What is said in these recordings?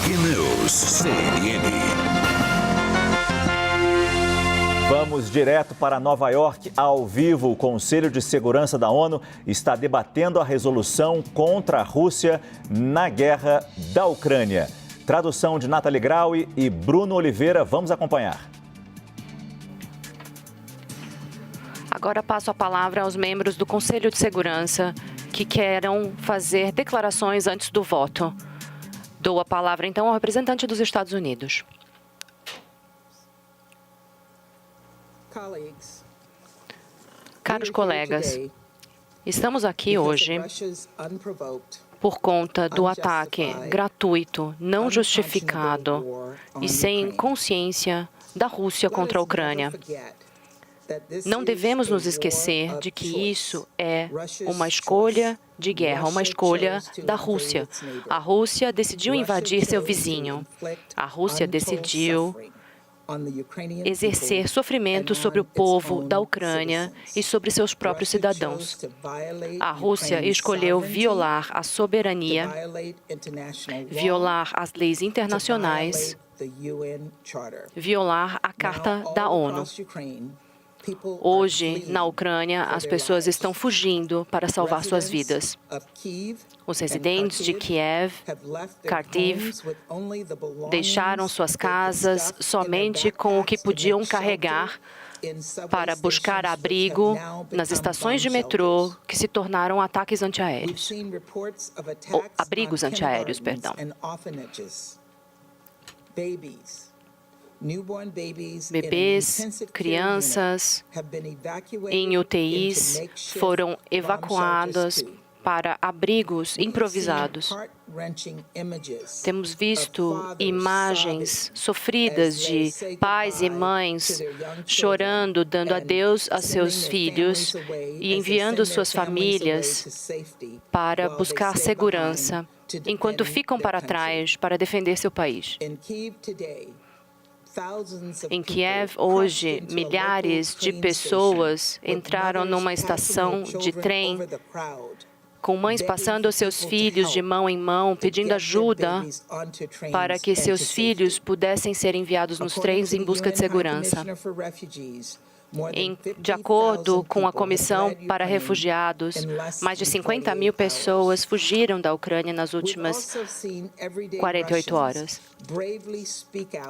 News, CNN. Vamos direto para Nova York, ao vivo. O Conselho de Segurança da ONU está debatendo a resolução contra a Rússia na guerra da Ucrânia. Tradução de Nathalie Graue e Bruno Oliveira. Vamos acompanhar. Agora passo a palavra aos membros do Conselho de Segurança que queiram fazer declarações antes do voto. Dou a palavra, então, ao representante dos Estados Unidos. Caros colegas, estamos aqui hoje por conta do ataque gratuito, não justificado e sem consciência da Rússia contra a Ucrânia. Não devemos nos esquecer de que isso é uma escolha de guerra, uma escolha da Rússia. A Rússia decidiu invadir seu vizinho. A Rússia decidiu exercer sofrimento sobre o povo da Ucrânia e sobre seus próprios cidadãos. A Rússia escolheu violar a soberania, violar as leis internacionais, violar a Carta da ONU. Hoje, na Ucrânia, as pessoas estão fugindo para salvar suas vidas. Os residentes de Kiev, Kharkiv, deixaram suas casas somente com o que podiam carregar para buscar abrigo nas estações de metrô que se tornaram ataques antiaéreos. Ou abrigos antiaéreos, perdão. Bebês, crianças em UTIs foram evacuados para abrigos improvisados. Temos visto imagens sofridas de pais e mães chorando, dando adeus a seus filhos e enviando suas famílias para buscar segurança, enquanto ficam para trás para defender seu país. Em Kiev, hoje, milhares de pessoas entraram numa estação de trem, com mães passando seus filhos de mão em mão, pedindo ajuda para que seus filhos pudessem ser enviados nos trens em busca de segurança. De acordo com a Comissão para Refugiados, mais de 50 mil pessoas fugiram da Ucrânia nas últimas 48 horas.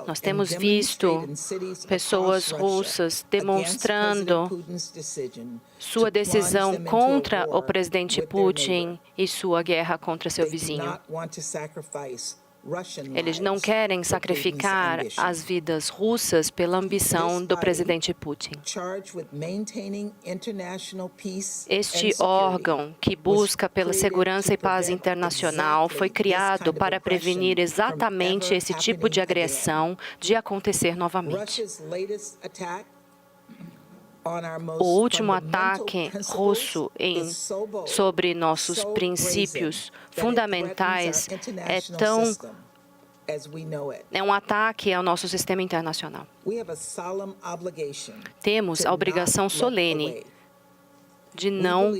Nós temos visto pessoas russas demonstrando sua decisão contra o presidente Putin e sua guerra contra seu vizinho. Eles não querem sacrificar as vidas russas pela ambição do presidente Putin. Este órgão que busca pela segurança e paz internacional foi criado para prevenir exatamente esse tipo de agressão de acontecer novamente. O último ataque russo sobre nossos princípios fundamentais é um ataque ao nosso sistema internacional. Temos a obrigação solene de não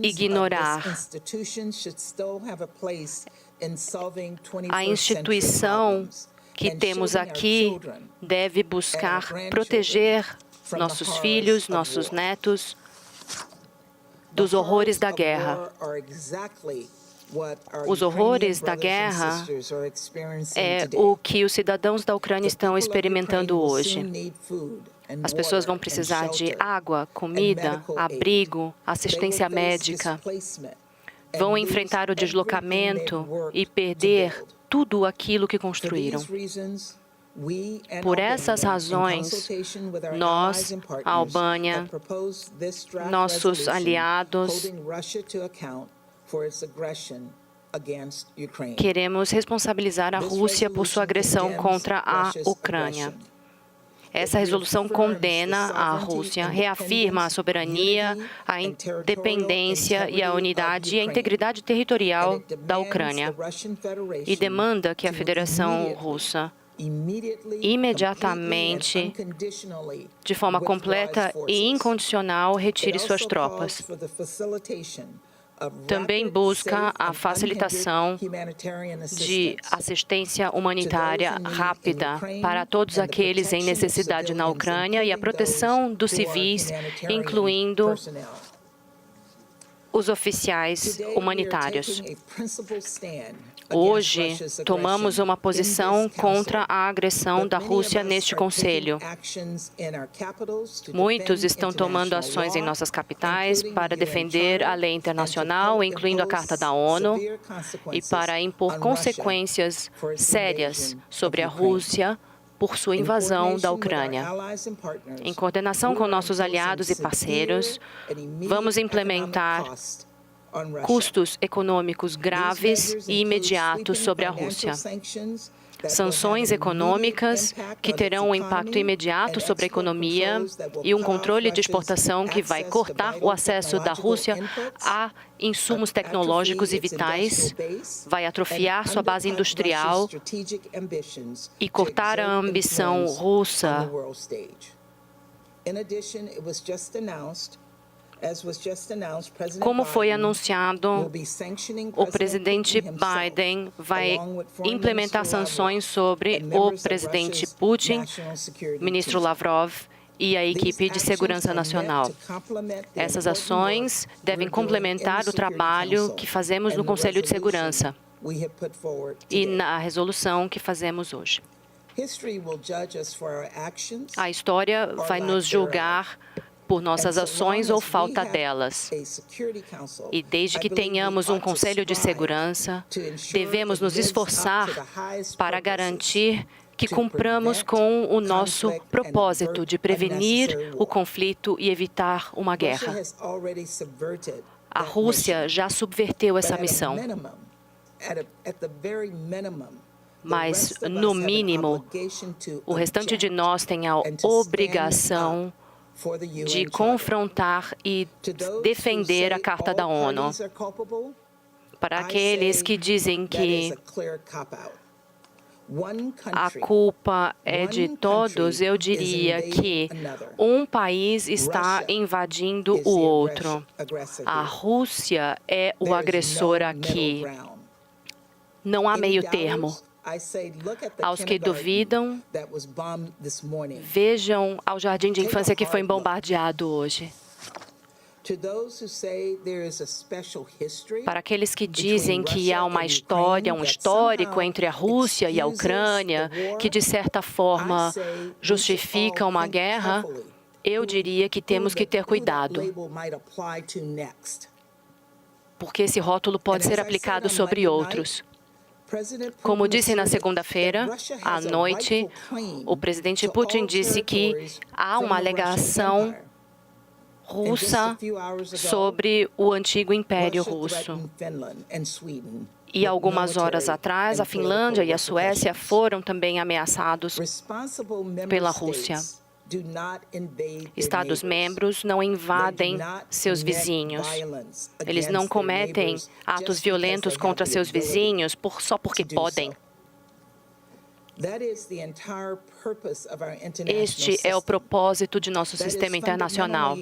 ignorar a instituição que temos aqui deve buscar proteger nossos filhos, nossos netos dos horrores da guerra. Os horrores da guerra é o que os cidadãos da Ucrânia estão experimentando hoje. As pessoas vão precisar de água, comida, abrigo, assistência médica. Vão enfrentar o deslocamento e perder tudo aquilo que construíram. Por essas razões, nós, a Albânia, nossos aliados, queremos responsabilizar a Rússia por sua agressão contra a Ucrânia. Essa resolução condena a Rússia, reafirma a soberania, a independência e a unidade e a integridade territorial da Ucrânia e demanda que a Federação Russa imediatamente, de forma completa e incondicional, retire suas tropas. também busca a facilitação de assistência humanitária rápida para todos aqueles em necessidade na Ucrânia e a proteção dos civis, incluindo os oficiais humanitários. Hoje, tomamos uma posição contra a agressão da Rússia neste Conselho. Muitos estão tomando ações em nossas capitais para defender a lei internacional, incluindo a Carta da ONU, e para impor consequências sérias sobre a Rússia por sua invasão da Ucrânia. Em coordenação com nossos aliados e parceiros, vamos implementar custos econômicos graves e imediatos sobre a Rússia. Sanções econômicas que terão um impacto imediato sobre a economia e um controle de exportação que vai cortar o acesso da Rússia a insumos tecnológicos e vitais, vai atrofiar sua base industrial e cortar a ambição russa. Como foi anunciado, o presidente Biden vai implementar sanções sobre o presidente Putin, ministro Lavrov e a equipe de segurança nacional. Essas ações devem complementar o trabalho que fazemos no Conselho de Segurança e na resolução que fazemos hoje. A história vai nos julgar por nossas ações ou falta delas. E desde que tenhamos um Conselho de Segurança, devemos nos esforçar para garantir que cumpramos com o nosso propósito de prevenir o conflito e evitar uma guerra. A Rússia já subverteu essa missão. Mas, no mínimo, o restante de nós tem a obrigação de confrontar e defender a Carta da ONU. Para aqueles que dizem que a culpa é de todos, eu diria que um país está invadindo o outro. A Rússia é o agressor aqui. Não há meio termo. Aos que duvidam, vejam ao jardim de infância que foi bombardeado hoje. Para aqueles que dizem que há uma história, um histórico entre a Rússia e a Ucrânia, que de certa forma justifica uma guerra, eu diria que temos que ter cuidado, porque esse rótulo pode ser aplicado sobre outros. Como disse na segunda-feira, à noite, o presidente Putin disse que há uma alegação russa sobre o antigo Império Russo. E algumas horas atrás, a Finlândia e a Suécia foram também ameaçados pela Rússia. Estados-membros não invadem seus vizinhos. Eles não cometem atos violentos contra seus vizinhos só porque podem. Este é o propósito de nosso sistema internacional.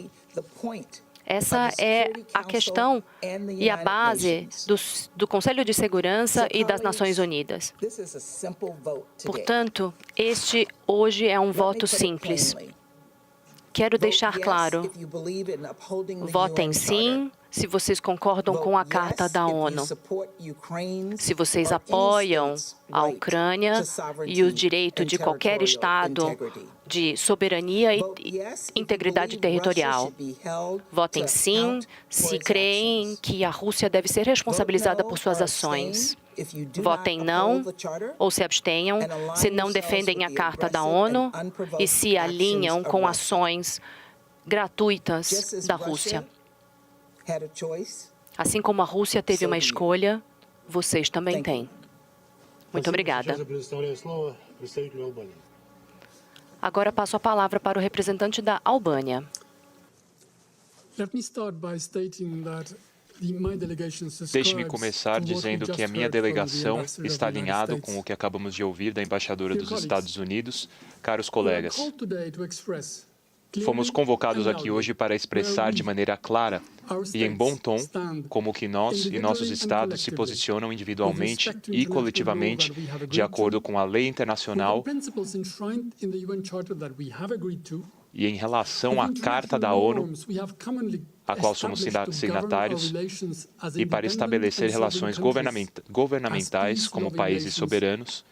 Essa é a questão e a base do Conselho de Segurança e das Nações Unidas. Portanto, este hoje é um voto simples. Quero deixar claro, votem sim se vocês concordam com a Carta da ONU, se vocês apoiam a Ucrânia e o direito de qualquer Estado de soberania e integridade territorial. Votem sim se creem que a Rússia deve ser responsabilizada por suas ações. Votem não ou se abstenham se não defendem a Carta da ONU e se alinham com ações gratuitas da Rússia. Assim como a Rússia teve uma escolha, vocês também têm. Muito obrigada. Agora passo a palavra para o representante da Albânia. Deixe-me começar dizendo que a minha delegação está alinhada com o que acabamos de ouvir da embaixadora dos Estados Unidos. Caros colegas, Fomos convocados aqui hoje para expressar de maneira clara e em bom tom como que nós e nossos estados se posicionam individualmente e coletivamente de acordo com a lei internacional e em relação à Carta da ONU, a qual somos signatários, e para estabelecer relações governamentais como países soberanos,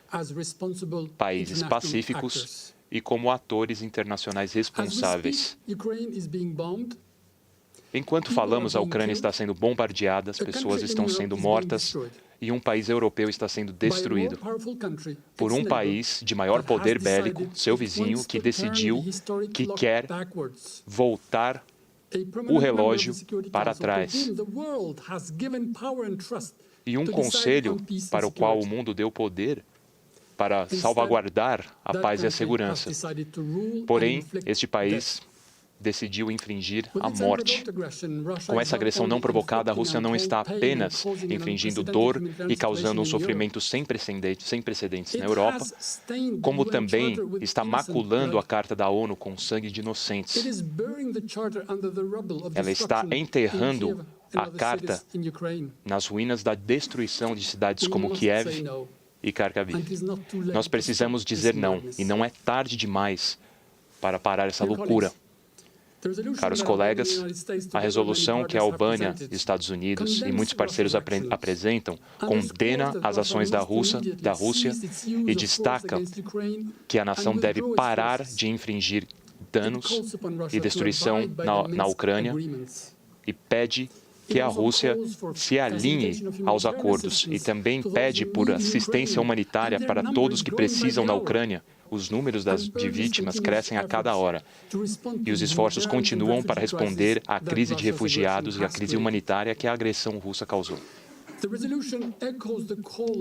países pacíficos e como atores internacionais responsáveis. Enquanto falamos, a Ucrânia está sendo bombardeada, as pessoas estão sendo mortas e um país europeu está sendo destruído por um país de maior poder bélico, seu vizinho, que decidiu que quer voltar o relógio para trás. E um conselho para o qual o mundo deu poder para salvaguardar a paz e a segurança. Porém, este país decidiu infligir a morte. Com essa agressão não provocada, a Rússia não está apenas infligindo dor e causando um sofrimento sem precedentes na Europa, como também está maculando a Carta da ONU com sangue de inocentes. Ela está enterrando a Carta nas ruínas da destruição de cidades como Kiev e Kharkiv. Nós precisamos dizer não, e não é tarde demais para parar essa loucura. Caros colegas, a resolução que a Albânia, Estados Unidos e muitos parceiros apresentam condena as ações da Rússia e destaca que a nação deve parar de infligir danos e destruição na Ucrânia e pede que a Rússia se alinhe aos acordos e também pede por assistência humanitária para todos que precisam na Ucrânia. Os números de vítimas crescem a cada hora e os esforços continuam para responder à crise de refugiados e à crise humanitária que a agressão russa causou.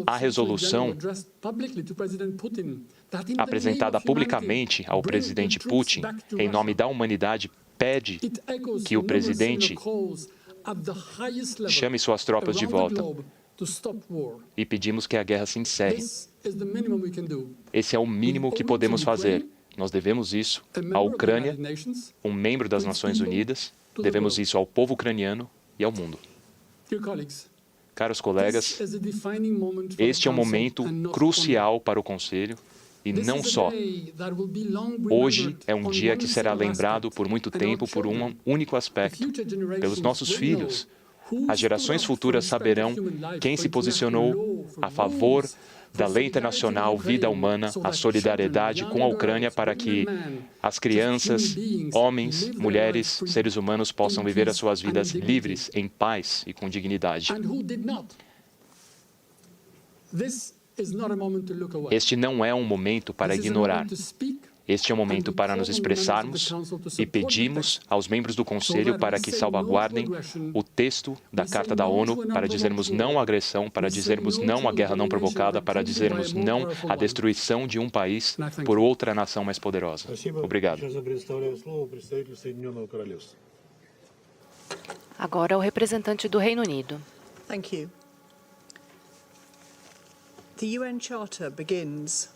A resolução apresentada publicamente ao presidente Putin, em nome da humanidade, pede que o presidente chame suas tropas de volta e pedimos que a guerra se encerre. Esse é o mínimo que podemos fazer. Nós devemos isso à Ucrânia, um membro das Nações Unidas, devemos isso ao povo ucraniano e ao mundo. Caros colegas, este é um momento crucial para o Conselho e não só. Hoje é um dia que será lembrado por muito tempo por um único aspecto, pelos nossos filhos. As gerações futuras saberão quem se posicionou a favor da lei internacional, vida humana, a solidariedade com a Ucrânia para que as crianças, homens, mulheres, seres humanos possam viver as suas vidas livres, em paz e com dignidade. Este não é um momento para ignorar. Este é um momento para nos expressarmos e pedimos aos membros do Conselho para que salvaguardem o texto da Carta da ONU para dizermos não à agressão, para dizermos não à guerra não provocada, para dizermos não à destruição de um país por outra nação mais poderosa. Obrigado. Agora o representante do Reino Unido. Thank you. The UN Charter begins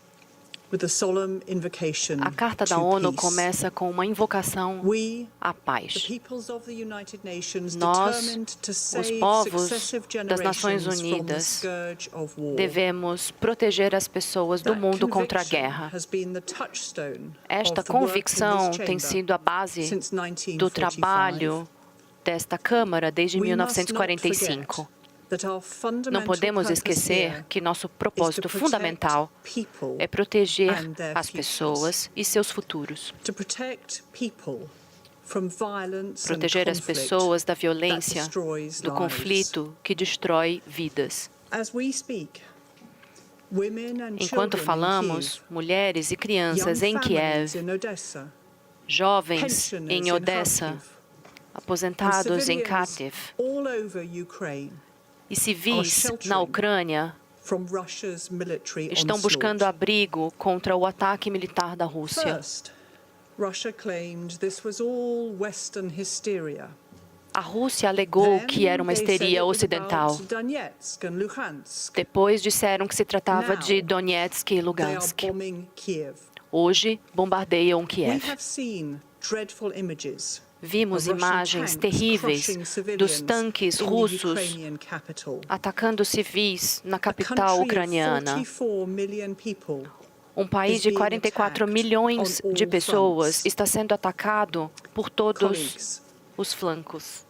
with a solemn invocation A Carta da to ONU peace. começa com uma invocação We, à the paz. peoples of the United Nations, Nós, determined to os save povos successive das Nações generations from the Unidas, scourge of war. devemos proteger as pessoas do That mundo contra a conviction guerra. has been the touchstone Esta of the work in convicção this tem chamber sido a base since do 1945. trabalho desta Câmara desde We must not 1945. forget that our Não fundamental podemos purpose esquecer here que nosso is to propósito protect fundamental people é proteger and their as futures. pessoas e seus futuros. To protect people from violence and Proteger as conflict pessoas da that violência, destroys do lives. conflito que destrói vidas. As we speak, women and Enquanto children in falamos, Kyiv, mulheres e crianças young em families Kiev, in Odessa, jovens pensioners em in Odessa, Kharkiv, and aposentados em civilians Kharkiv all over Ukraine e civis na Ucrânia from Russia's military estão buscando onslaught. abrigo contra o ataque militar da Rússia. First, Russia claimed this was all Western hysteria. A Rússia alegou que era uma Then they said histeria it was ocidental. about Donetsk and Luhansk. Depois disseram que se tratava Now, de Donetsk e They are Lugansk. bombing Kiev. Hoje bombardeiam We Kiev. have seen dreadful images. Vimos imagens terríveis dos tanques russos atacando civis na capital ucraniana. Um país de 44 milhões de pessoas está sendo atacado por todos os flancos.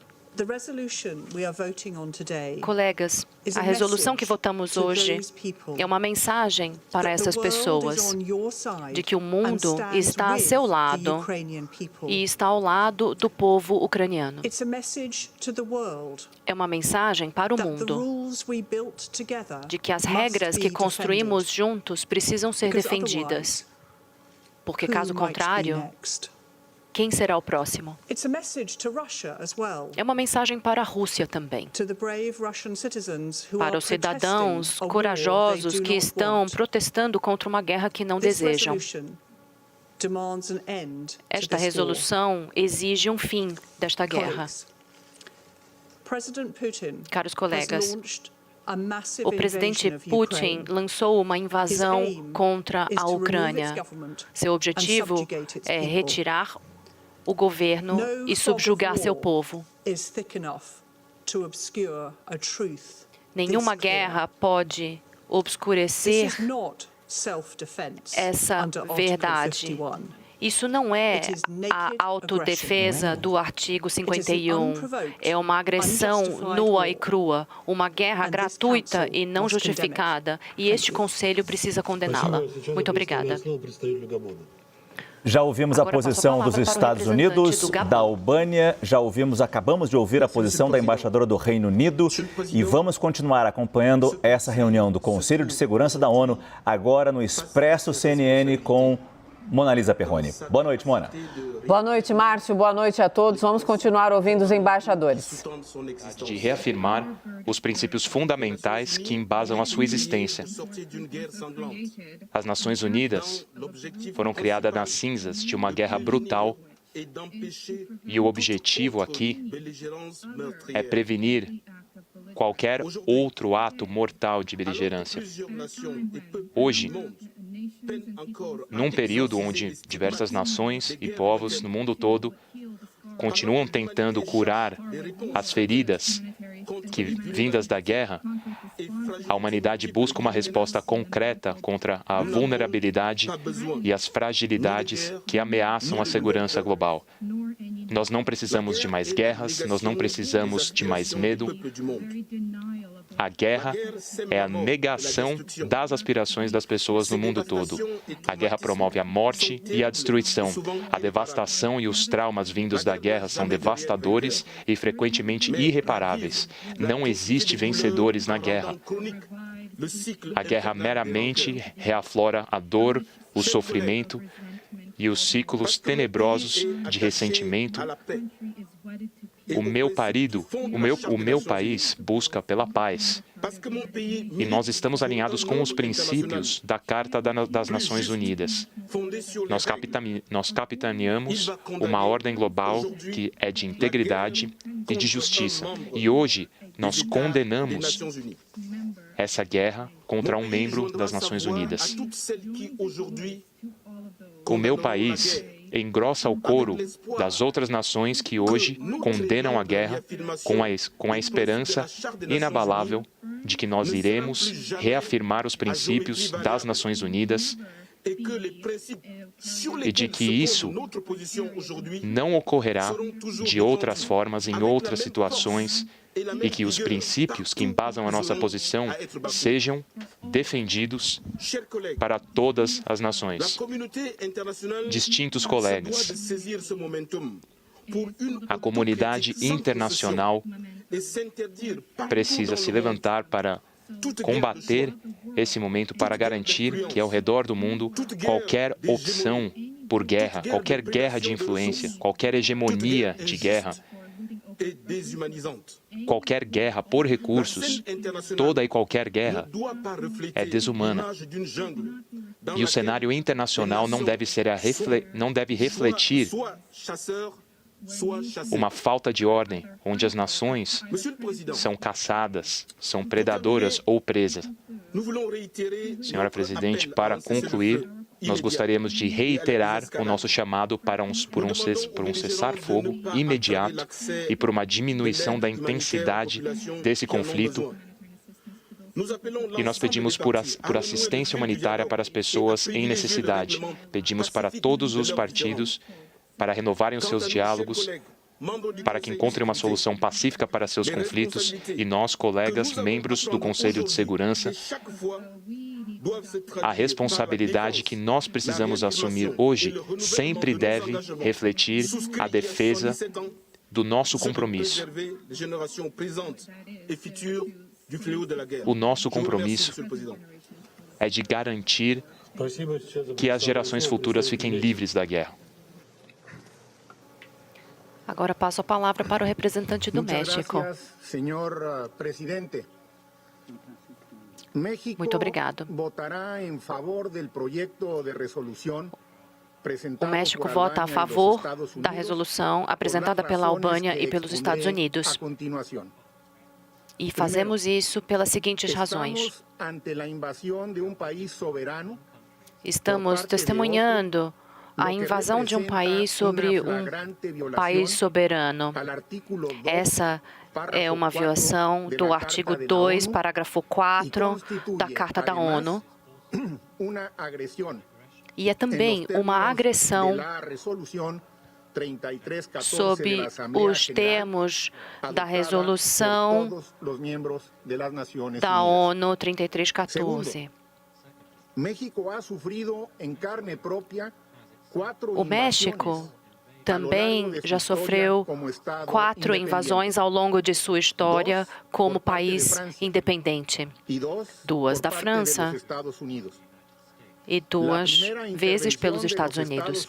Colegas, a resolução que votamos hoje é uma mensagem para essas pessoas de que o mundo está a seu lado e está ao lado do povo ucraniano. É uma mensagem para o mundo de que as regras que construímos juntos precisam ser defendidas, porque caso contrário, quem será o próximo? É uma mensagem para a Rússia também. Para os cidadãos corajosos que estão protestando contra uma guerra que não desejam. Esta resolução exige um fim desta guerra. Caros colegas, o presidente Putin lançou uma invasão contra a Ucrânia. Seu objetivo é retirar o governo e subjugar seu povo. Nenhuma guerra pode obscurecer essa verdade. Isso não é a autodefesa do artigo 51. É uma agressão nua e crua, uma guerra gratuita e não justificada. E este Conselho precisa condená-la. Muito obrigada. Já ouvimos a posição dos Estados Unidos, da Albânia, acabamos de ouvir a posição da embaixadora do Reino Unido e vamos continuar acompanhando essa reunião do Conselho de Segurança da ONU agora no Expresso CNN com Mona Lisa Perrone. Boa noite, Mona. Boa noite, Márcio. Boa noite a todos. Vamos continuar ouvindo os embaixadores. De reafirmar os princípios fundamentais que embasam a sua existência. As Nações Unidas foram criadas nas cinzas de uma guerra brutal e o objetivo aqui é prevenir qualquer outro ato mortal de beligerância. Hoje, num período onde diversas nações e povos no mundo todo continuam tentando curar as feridas vindas da guerra, a humanidade busca uma resposta concreta contra a vulnerabilidade e as fragilidades que ameaçam a segurança global. Nós não precisamos de mais guerras, nós não precisamos de mais medo. A guerra é a negação das aspirações das pessoas no mundo todo. A guerra promove a morte e a destruição. A devastação e os traumas vindos da guerra são devastadores e frequentemente irreparáveis. Não existe vencedores na guerra. A guerra meramente reaflora a dor, o sofrimento e os ciclos tenebrosos de ressentimento. O meu país busca pela paz. E nós estamos alinhados com os princípios da Carta das Nações Unidas. Nós capitaneamos uma ordem global que é de integridade e de justiça. E hoje nós condenamos essa guerra contra um membro das Nações Unidas. O meu país engrossa o coro das outras nações que hoje condenam a guerra com a esperança inabalável de que nós iremos reafirmar os princípios das Nações Unidas e de que isso não ocorrerá de outras formas, em outras situações, e que os princípios que embasam a nossa posição sejam defendidos para todas as nações. Distintos colegas, a comunidade internacional precisa se levantar para combater esse momento, para garantir que ao redor do mundo qualquer opção por guerra, qualquer guerra de influência, qualquer hegemonia de guerra, qualquer guerra por recursos, toda e qualquer guerra é desumana. E o cenário internacional não deve refletir uma falta de ordem, onde as nações são caçadas, são predadoras ou presas. Senhora Presidente, para concluir, nós gostaríamos de reiterar o nosso chamado por um cessar-fogo imediato e por uma diminuição da intensidade desse conflito. E nós pedimos por assistência humanitária para as pessoas em necessidade. Pedimos para todos os partidos para renovarem os seus diálogos, para que encontrem uma solução pacífica para seus conflitos, e nós, colegas, membros do Conselho de Segurança, a responsabilidade que nós precisamos assumir hoje sempre deve refletir a defesa do nosso compromisso. O nosso compromisso é de garantir que as gerações futuras fiquem livres da guerra. Agora passo a palavra para o representante do México. Muito obrigado. O México vota a favor da resolução apresentada pela Albânia e pelos Estados Unidos. E fazemos isso pelas seguintes razões. Estamos testemunhando a invasão de um país sobre um país soberano. Essa é uma violação do artigo 2, parágrafo 4 da Carta da ONU. E é também uma agressão sob os termos da resolução da ONU 3314. O México também já sofreu 4 invasões ao longo de sua história como país independente. 2 da França e 2 vezes pelos Estados Unidos.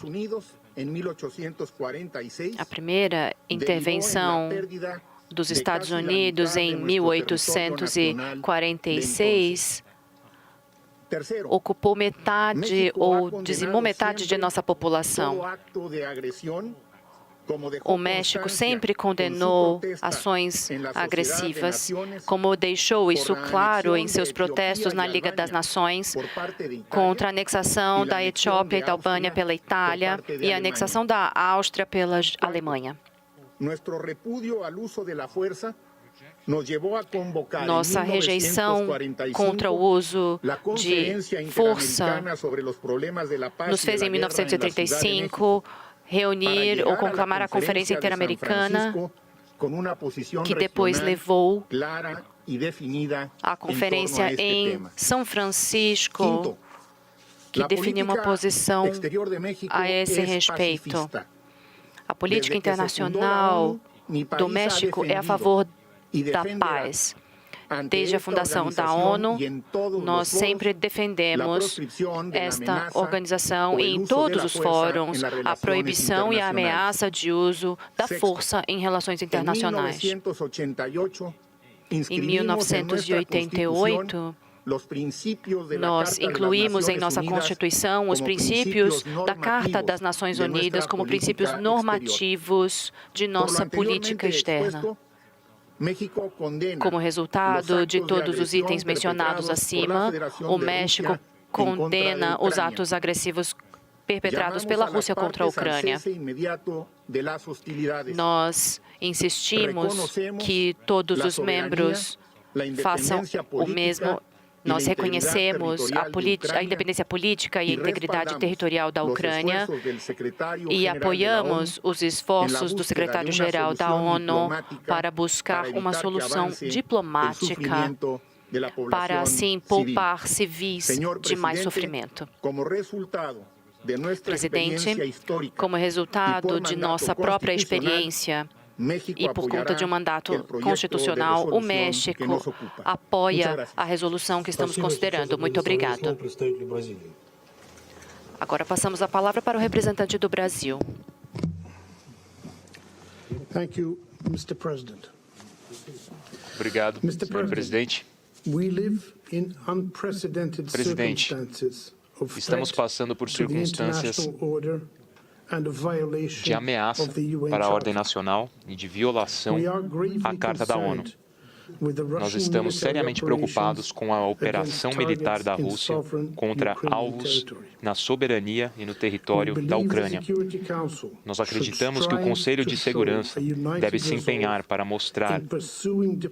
A primeira intervenção dos Estados Unidos em 1846 ocupou metade ou dizimou metade de nossa população. O México sempre condenou ações agressivas, como deixou isso claro em seus protestos na Liga das Nações contra a anexação da Etiópia e da Albânia pela Itália e a anexação da Áustria pela Alemanha. Nossa rejeição contra o uso de força nos fez, em 1935, reunir ou conclamar a Conferência Interamericana, que depois levou à conferência em São Francisco, que definiu uma posição a esse respeito. A política internacional do México é a favor da paz. Desde a fundação da ONU, nós sempre defendemos esta organização e em todos os fóruns a proibição e a ameaça de uso da força em relações internacionais. Em 1988, nós incluímos em nossa Constituição os princípios da Carta das Nações Unidas como princípios normativos de nossa política externa. Como resultado de todos os itens mencionados acima, o México condena os atos agressivos perpetrados pela Rússia contra a Ucrânia. Nós insistimos que todos os membros façam o mesmo. Nós reconhecemos a independência política e a integridade territorial da Ucrânia e apoiamos os esforços do secretário-geral da ONU para buscar uma solução diplomática para, assim, poupar civis de mais sofrimento. Presidente, como resultado de nossa própria experiência e por conta de um mandato constitucional, o México apoia a resolução que estamos considerando. Muito obrigado. Agora passamos a palavra para o representante do Brasil. Obrigado, senhor presidente. Presidente, estamos passando por circunstâncias de ameaça para a ordem nacional e de violação à Carta da ONU. Nós estamos seriamente preocupados com a operação militar da Rússia contra alvos na soberania e no território da Ucrânia. Nós acreditamos que o Conselho de Segurança deve se empenhar para mostrar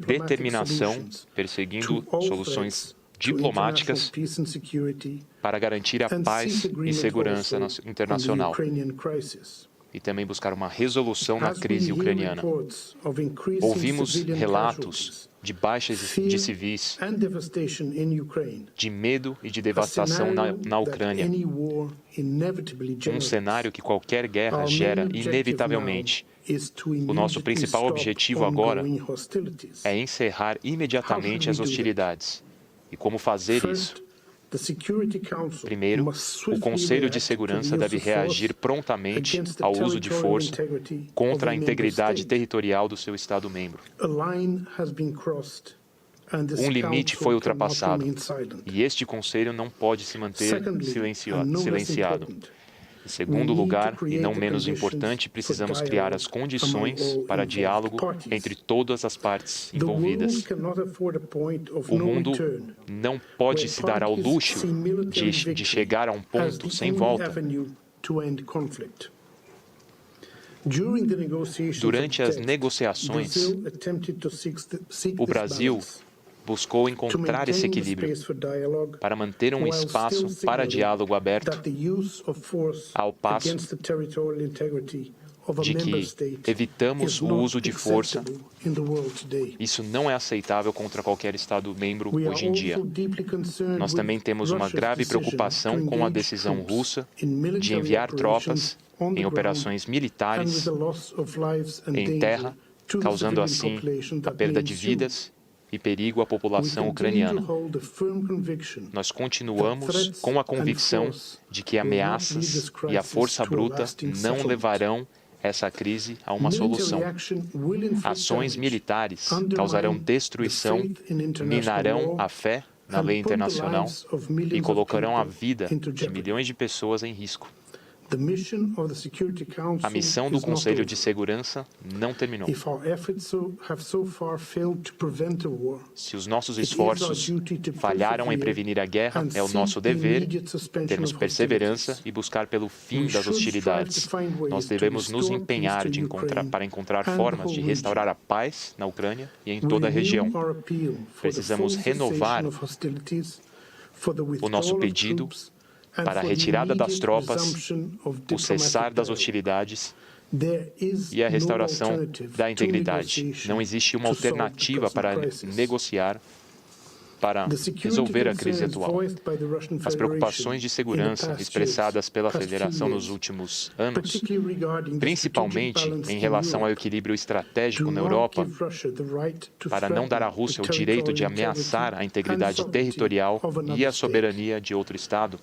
determinação, perseguindo soluções diplomáticas para garantir a paz e segurança internacional e também buscar uma resolução na crise ucraniana. Ouvimos relatos de baixas de civis, de medo e de devastação na Ucrânia. Um cenário que qualquer guerra gera inevitavelmente. O nosso principal objetivo agora é encerrar imediatamente as hostilidades. E como fazer isso? Primeiro, o Conselho de Segurança deve reagir prontamente ao uso de força contra a integridade territorial do seu Estado-membro. Um limite foi ultrapassado e este Conselho não pode se manter silenciado. Em segundo lugar, e não menos importante, precisamos criar as condições para diálogo entre todas as partes envolvidas. O mundo não pode se dar ao luxo de chegar a um ponto sem volta. Durante as negociações, o Brasil buscou encontrar esse equilíbrio para manter um espaço para diálogo aberto, ao passo de que evitamos o uso de força. Isso não é aceitável contra qualquer Estado-membro hoje em dia. Nós também temos uma grave preocupação com a decisão russa de enviar tropas em operações militares em terra, causando assim a perda de vidas e perigo à população ucraniana. Nós continuamos com a convicção de que ameaças e a força bruta não levarão essa crise a uma solução. Ações militares causarão destruição, minarão a fé na lei internacional e colocarão a vida de milhões de pessoas em risco. A missão do Conselho de Segurança não terminou. Se os nossos esforços falharam em prevenir a guerra, é o nosso dever termos perseverança e buscar pelo fim das hostilidades. Nós devemos nos empenhar para encontrar formas de restaurar a paz na Ucrânia e em toda a região. Precisamos renovar o nosso pedido para a retirada das tropas, o cessar das hostilidades e a restauração da integridade. Não existe uma alternativa para negociar para resolver a crise atual. As preocupações de segurança expressadas pela Federação nos últimos anos, principalmente em relação ao equilíbrio estratégico na Europa, para não dar à Rússia o direito de ameaçar a integridade territorial e a soberania de outro Estado,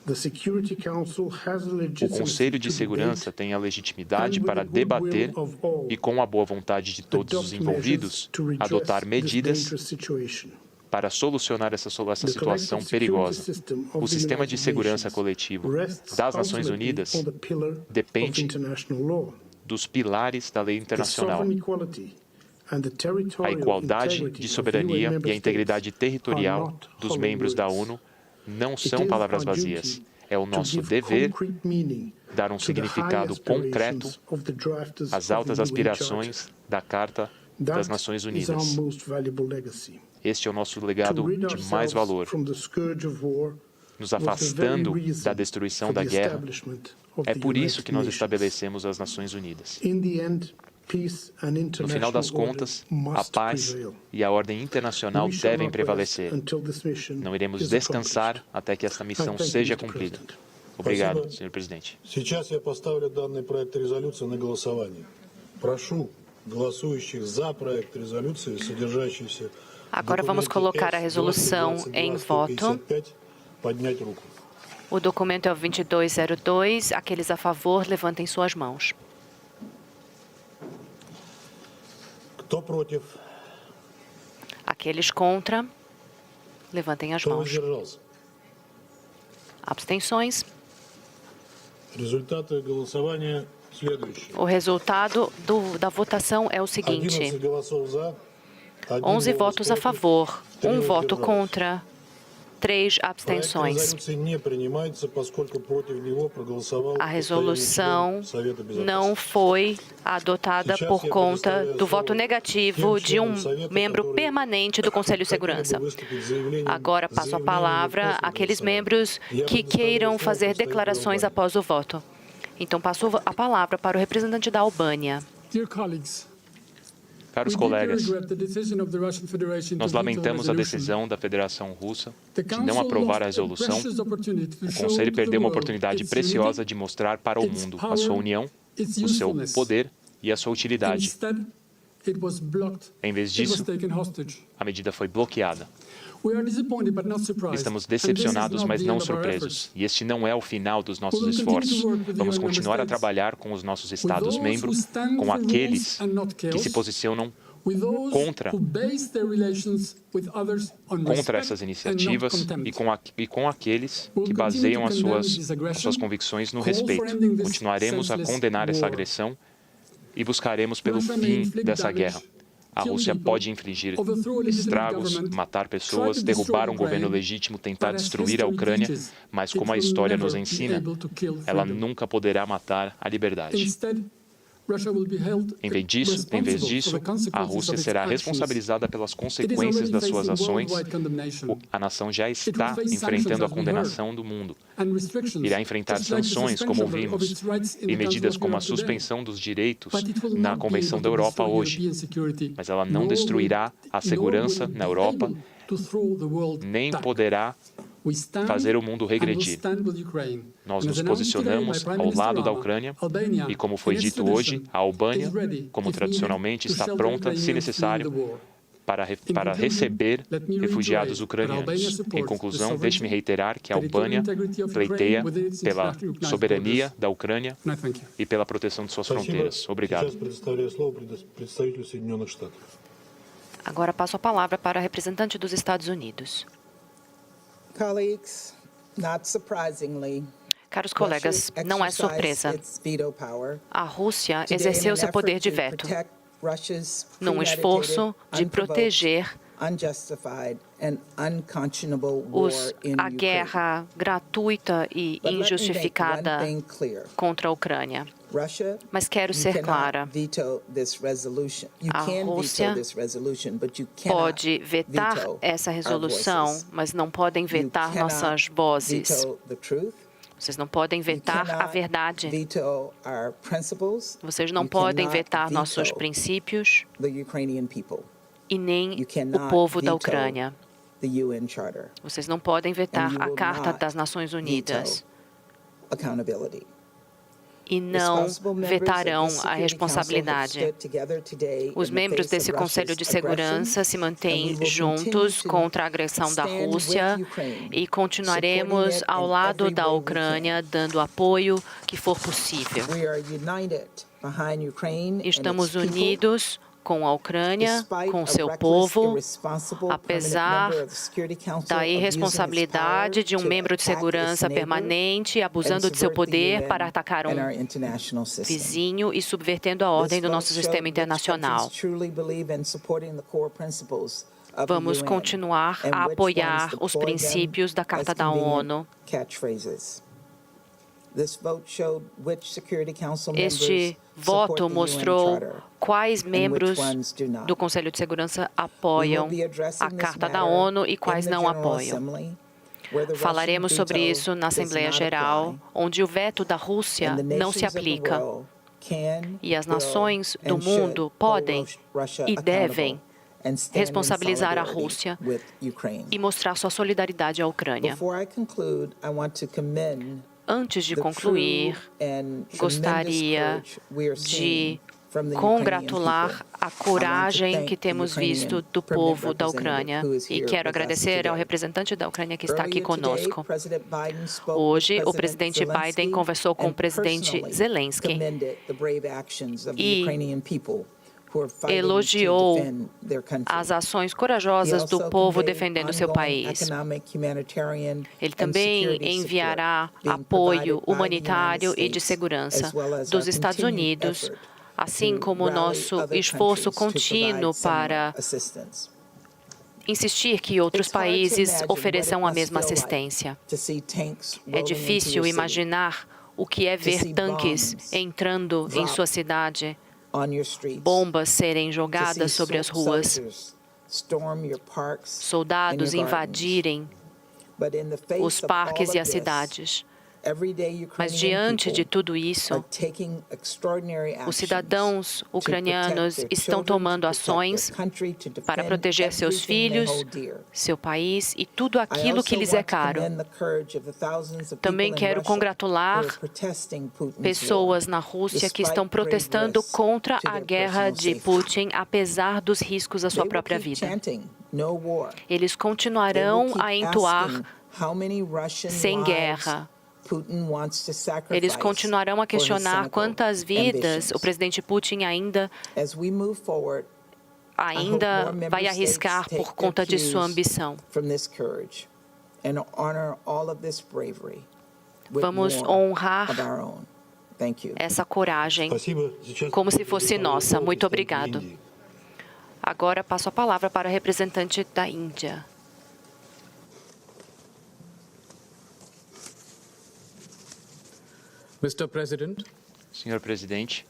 o Conselho de Segurança tem a legitimidade para debater e, com a boa vontade de todos os envolvidos, adotar medidas para solucionar essa situação perigosa. O sistema de segurança coletivo das Nações Unidas depende dos pilares da lei internacional. A igualdade de soberania e a integridade territorial dos membros da ONU não são palavras vazias. É o nosso dever dar um significado concreto às altas aspirações da Carta das Nações Unidas. Este é o nosso legado de mais valor, nos afastando da destruição da guerra. É por isso que nós estabelecemos as Nações Unidas. No final das contas, a paz e a ordem internacional devem prevalecer. Não iremos descansar até que esta missão seja cumprida. Obrigado, senhor presidente. Сейчас я поставлю данный проект резолюции на голосование. Прошу голосующих за проект резолюции, содержащийся Agora vamos colocar a resolução em voto. O documento é o 2202. Aqueles a favor, levantem suas mãos. Aqueles contra, levantem as mãos. Abstenções. O resultado da votação é o seguinte: 11 votos a favor, 1 voto contra, 3 abstenções. A resolução não foi adotada por conta do voto negativo de um membro permanente do Conselho de Segurança. Agora passo a palavra àqueles membros que queiram fazer declarações após o voto. Então passo a palavra para o representante da Albânia. Caros colegas, nós lamentamos a decisão da Federação Russa de não aprovar a resolução. O Conselho perdeu uma oportunidade preciosa de mostrar para o mundo a sua união, o seu poder e a sua utilidade. Em vez disso, a medida foi bloqueada. Estamos decepcionados, mas não surpresos. E este não é o final dos nossos esforços. Vamos continuar a trabalhar com os nossos Estados-membros, com aqueles que se posicionam contra essas iniciativas e com aqueles que baseiam as suas convicções no respeito. Continuaremos a condenar essa agressão e buscaremos pelo fim dessa guerra. A Rússia pode infligir estragos, matar pessoas, derrubar um governo legítimo, tentar destruir a Ucrânia, mas como a história nos ensina, ela nunca poderá matar a liberdade. Em vez disso, a Rússia será responsabilizada pelas consequências das suas ações. A nação já está enfrentando a condenação do mundo. Irá enfrentar sanções, como vimos, e medidas como a suspensão dos direitos na Convenção da Europa hoje. Mas ela não destruirá a segurança na Europa, nem poderá fazer o mundo regredir. Nós nos posicionamos ao lado da Ucrânia e, como foi dito hoje, a Albânia, como tradicionalmente, está pronta, se necessário, para receber refugiados ucranianos. Em conclusão, deixe-me reiterar que a Albânia pleiteia pela soberania da Ucrânia e pela proteção de suas fronteiras. Obrigado. Agora passo a palavra para a representante dos Estados Unidos. Caros colegas, não é surpresa. A Rússia exerceu seu poder de veto num esforço de proteger a guerra gratuita e injustificada contra a Ucrânia. Mas quero ser clara. A Rússia pode vetar essa resolução, mas não podem vetar nossas vozes. Vocês não podem vetar a verdade. Vocês não podem vetar nossos princípios e nem o povo da Ucrânia. Vocês não podem vetar a Carta das Nações Unidas e não vetarão a responsabilidade. Os membros desse Conselho de Segurança se mantêm juntos contra a agressão da Rússia e continuaremos ao lado da Ucrânia, dando apoio que for possível. Estamos unidos com a Ucrânia, com seu povo, apesar da irresponsabilidade de um membro de segurança permanente abusando de seu poder para atacar um vizinho e subvertendo a ordem do nosso sistema internacional. Vamos continuar a apoiar os princípios da Carta da ONU. Este voto mostrou quais membros do Conselho de Segurança apoiam a Carta da ONU e quais não apoiam. Falaremos sobre isso na Assembleia Geral, onde o veto da Rússia não se aplica. E as nações do mundo podem e devem responsabilizar a Rússia e mostrar sua solidariedade à Ucrânia. Antes de concluir, gostaria de congratular a coragem que temos visto do povo da Ucrânia e quero agradecer ao representante da Ucrânia que está aqui conosco. Hoje, o presidente Biden conversou com o presidente Zelensky e elogiou as ações corajosas do povo defendendo seu país. Ele também enviará apoio humanitário e de segurança dos Estados Unidos assim como o nosso esforço contínuo para insistir que outros países ofereçam a mesma assistência. É difícil imaginar o que é ver tanques entrando em sua cidade, bombas serem jogadas sobre as ruas, soldados invadirem os parques e as cidades. Mas diante de tudo isso, os cidadãos ucranianos estão tomando ações para proteger seus filhos, seu país e tudo aquilo que lhes é caro. Também quero congratular pessoas na Rússia que estão protestando contra a guerra de Putin, apesar dos riscos à sua própria vida. Eles continuarão a entoar sem guerra. Eles continuarão a questionar quantas vidas o presidente Putin ainda vai arriscar por conta de sua ambição. Vamos honrar essa coragem como se fosse nossa. Muito obrigado. Agora passo a palavra para a representante da Índia. Senhor presidente,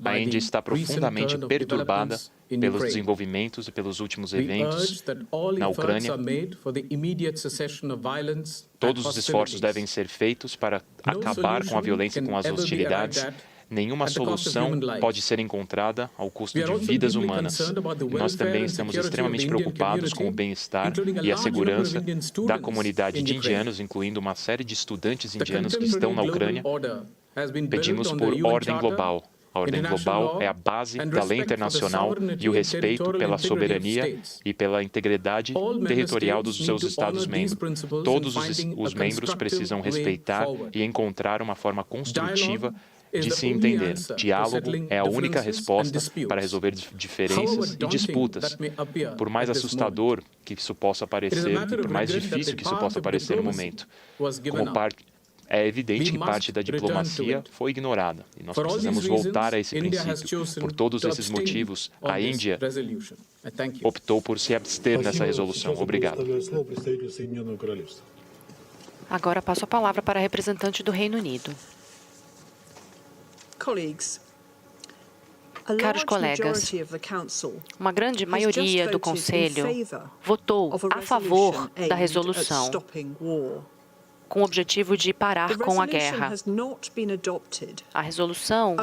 a Índia está profundamente perturbada pelos desenvolvimentos e pelos últimos eventos na Ucrânia. Todos os esforços devem ser feitos para acabar com a violência e com as hostilidades. Nenhuma solução pode ser encontrada ao custo de vidas humanas. Nós também estamos extremamente preocupados com o bem-estar e a segurança da comunidade de indianos, incluindo uma série de estudantes indianos que estão na Ucrânia. Pedimos por ordem global. A ordem global é a base da lei internacional e o respeito pela soberania e pela integridade territorial dos seus Estados-membros. Todos os membros precisam respeitar e encontrar uma forma construtiva de se entender. Diálogo é a única resposta para resolver diferenças e disputas. Por mais assustador que isso possa parecer, e por mais difícil que isso possa parecer no momento, é evidente que parte da diplomacia foi ignorada. E nós precisamos voltar a esse princípio. Por todos esses motivos, a Índia optou por se abster nessa resolução. Obrigado. Agora passo a palavra para a representante do Reino Unido. Caros colegas, uma grande maioria do Conselho votou a favor da resolução com o objetivo de parar com a guerra. A resolução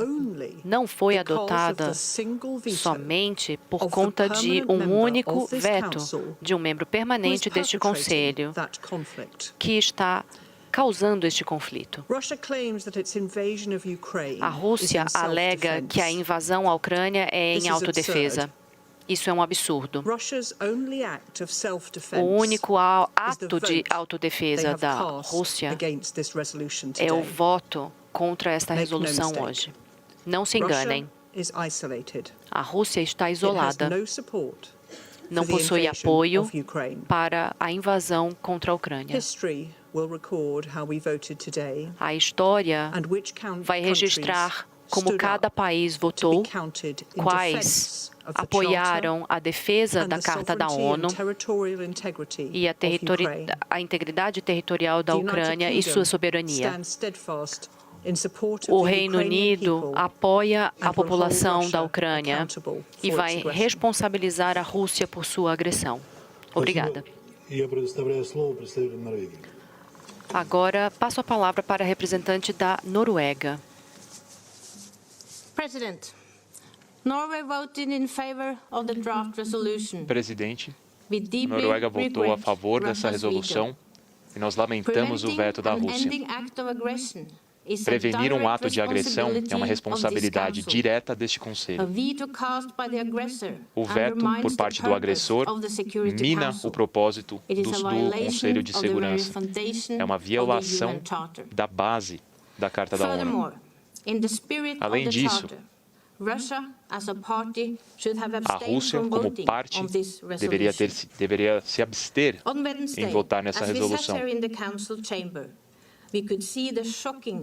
não foi adotada somente por conta de um único veto de um membro permanente deste Conselho, que está causando este conflito. A Rússia alega que a invasão à Ucrânia é em autodefesa. Isso é um absurdo. O único ato de autodefesa da Rússia é o voto contra esta resolução hoje. Não se enganem. A Rússia está isolada. Não possui apoio para a invasão contra a Ucrânia. A história vai registrar como cada país votou, quais apoiaram a defesa da Carta da ONU e a integridade territorial da Ucrânia e sua soberania. O Reino Unido apoia a população da Ucrânia e vai responsabilizar a Rússia por sua agressão. Obrigada. Agora, passo a palavra para a representante da Noruega. Presidente, Noruega votou a favor dessa resolução e nós lamentamos o veto da Rússia. Prevenir um ato de agressão é uma responsabilidade direta deste Conselho. O veto por parte do agressor mina o propósito do Conselho de Segurança. É uma violação da base da Carta da ONU. Além disso, a Rússia, como parte, deveria se abster em votar nessa resolução.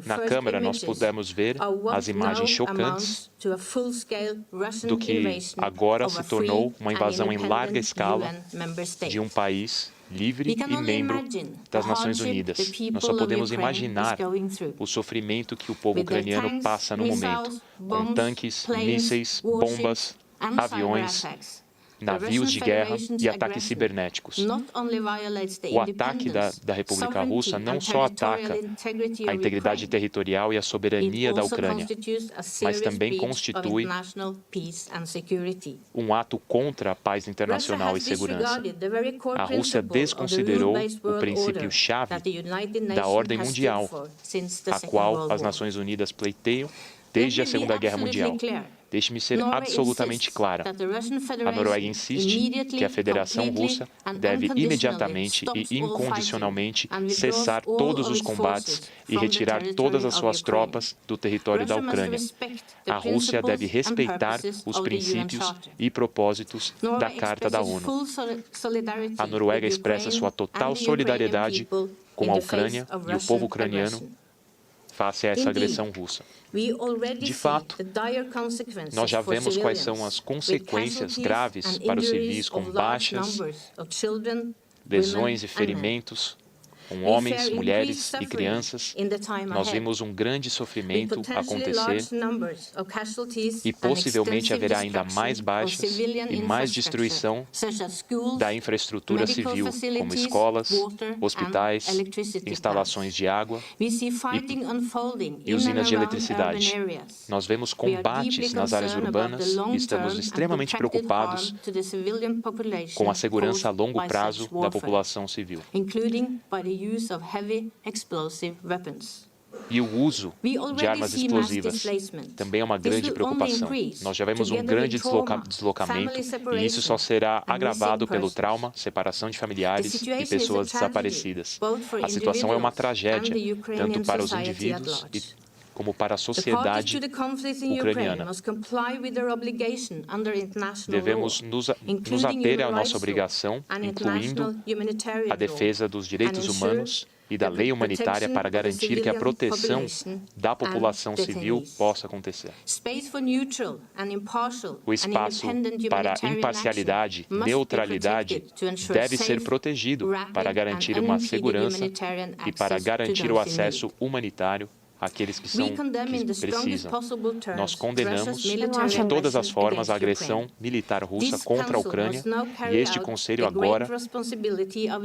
Na câmera, nós pudemos ver as imagens chocantes do que agora se tornou uma invasão em larga escala de um país livre e membro das Nações Unidas. Nós só podemos imaginar o sofrimento que o povo ucraniano passa no momento, com tanques, mísseis, bombas, aviões, navios de guerra e ataques cibernéticos. O ataque da República Russa não só ataca a integridade territorial e a soberania da Ucrânia, mas também constitui um ato contra a paz internacional e segurança. A Rússia desconsiderou o princípio-chave da ordem mundial, a qual as Nações Unidas pleiteiam desde a Segunda Guerra Mundial. Deixe-me ser absolutamente clara. A Noruega insiste que a Federação Russa deve imediatamente e incondicionalmente cessar todos os combates e retirar todas as suas tropas do território da Ucrânia. A Rússia deve respeitar os princípios e propósitos da Carta da ONU. A Noruega expressa sua total solidariedade com a Ucrânia e o povo ucraniano face a essa agressão russa. De fato, nós já vemos quais são as consequências graves para os civis, com baixas, lesões e ferimentos, com homens, mulheres e crianças. Nós vimos um grande sofrimento acontecer e possivelmente haverá ainda mais baixas e mais destruição da infraestrutura civil, como escolas, hospitais, instalações de água e usinas de eletricidade. Nós vemos combates nas áreas urbanas e estamos extremamente preocupados com a segurança a longo prazo da população civil. E o uso de armas explosivas também é uma grande preocupação. Nós já vemos um grande deslocamento e isso só será agravado pelo trauma, separação de familiares e pessoas desaparecidas. A situação é uma tragédia, tanto para os indivíduos como para a sociedade ucraniana. Devemos nos ater à nossa obrigação, incluindo a defesa dos direitos humanos e da lei humanitária para garantir que a proteção da população civil possa acontecer. O espaço para imparcialidade, neutralidade, deve ser protegido para garantir uma segurança e para garantir o acesso humanitário àqueles que precisam. Nós condenamos de todas as formas a agressão militar russa contra a Ucrânia e este Conselho agora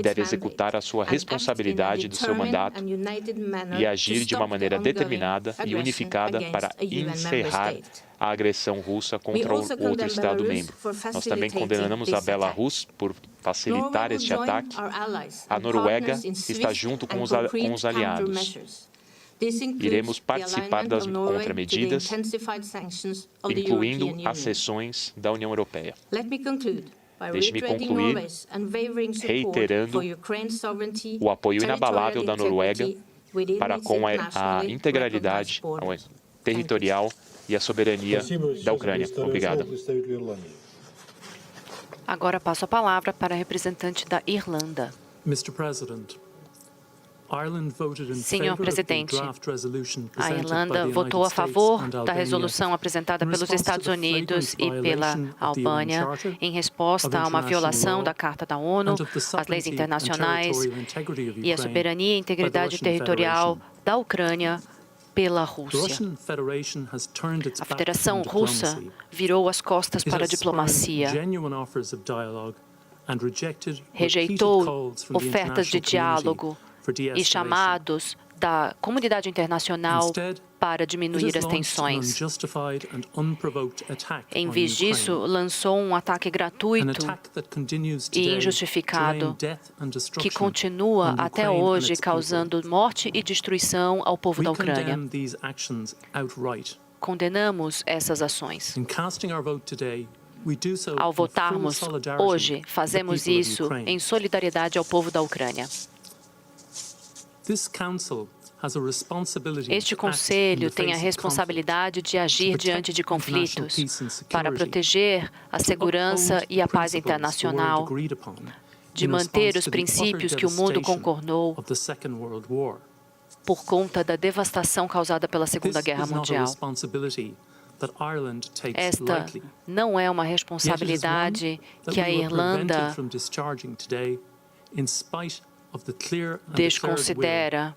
deve executar a sua responsabilidade do seu mandato e agir de uma maneira determinada e unificada para encerrar a agressão russa contra outro Estado-membro. Nós também condenamos a Belarus por facilitar este ataque. A Noruega está junto com os aliados. Iremos participar das contramedidas, incluindo as seções da União Europeia. Deixe-me concluir reiterando o apoio inabalável da Noruega para com a integralidade territorial e a soberania da Ucrânia. Obrigado. Agora passo a palavra para a representante da Irlanda. Senhor Presidente, a Irlanda votou a favor da resolução apresentada pelos Estados Unidos e pela Albânia em resposta a uma violação da Carta da ONU, as leis internacionais e a soberania e integridade territorial da Ucrânia pela Rússia. A Federação Russa virou as costas para a diplomacia, rejeitou ofertas de diálogo e chamados da comunidade internacional para diminuir as tensões. Em vez disso, lançou um ataque gratuito e injustificado que continua até hoje causando morte e destruição ao povo da Ucrânia. Condenamos essas ações. Ao votarmos hoje, fazemos isso em solidariedade ao povo da Ucrânia. Este Conselho tem a responsabilidade de agir diante de conflitos para proteger a segurança e a paz internacional, de manter os princípios que o mundo concordou por conta da devastação causada pela Segunda Guerra Mundial. Esta não é uma responsabilidade que a Irlanda desconsidera.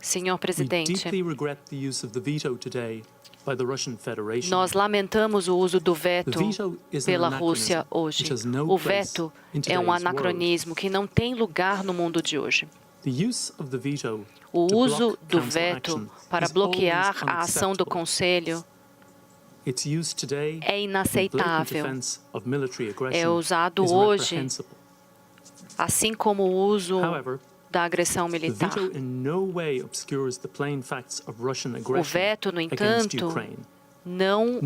Senhor Presidente, nós lamentamos o uso do veto pela Rússia hoje. O veto é um anacronismo que não tem lugar no mundo de hoje. O uso do veto para bloquear a ação do Conselho é inaceitável. É usado hoje, assim como o uso da agressão militar. O veto, no entanto, não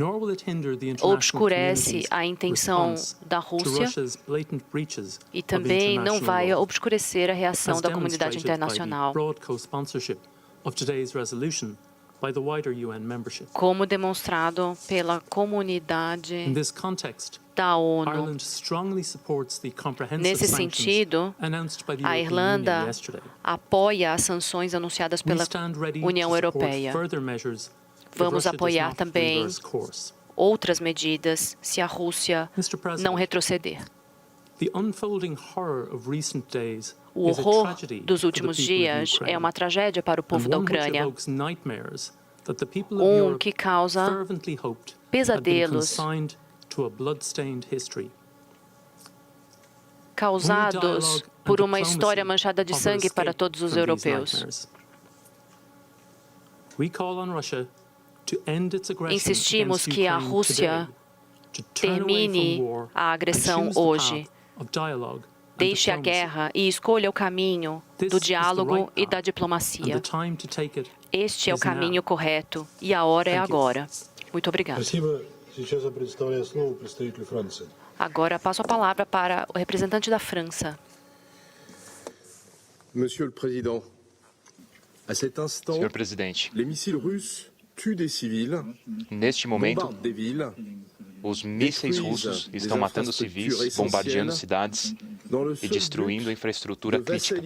obscurece a intenção da Rússia e também não vai obscurecer a reação da comunidade internacional, como demonstrado pela comunidade da ONU. Nesse sentido, a Irlanda apoia as sanções anunciadas pela União Europeia. Vamos apoiar também outras medidas se a Rússia não retroceder. O horror dos últimos dias é uma tragédia para o povo da Ucrânia, que causa pesadelos causados por uma história manchada de sangue para todos os europeus. Insistimos que a Rússia termine a agressão hoje, deixe a guerra e escolha o caminho do diálogo e da diplomacia. Este é o caminho correto e a hora é agora. Muito obrigado. Agora passo a palavra para o representante da França. Senhor Presidente, neste momento, os mísseis russos estão matando civis, bombardeando cidades e destruindo infraestrutura crítica,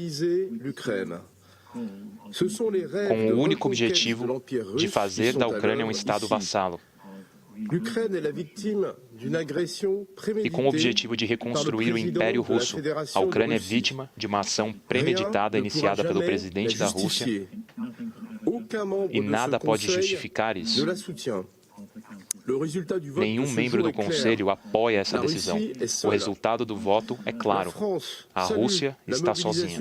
com o único objetivo de fazer da Ucrânia um Estado vassalo. E com o objetivo de reconstruir o Império Russo, a Ucrânia é vítima de uma ação premeditada iniciada pelo presidente da Rússia e nada pode justificar isso. Nenhum membro do Conselho apoia essa decisão. O resultado do voto é claro. A Rússia está sozinha.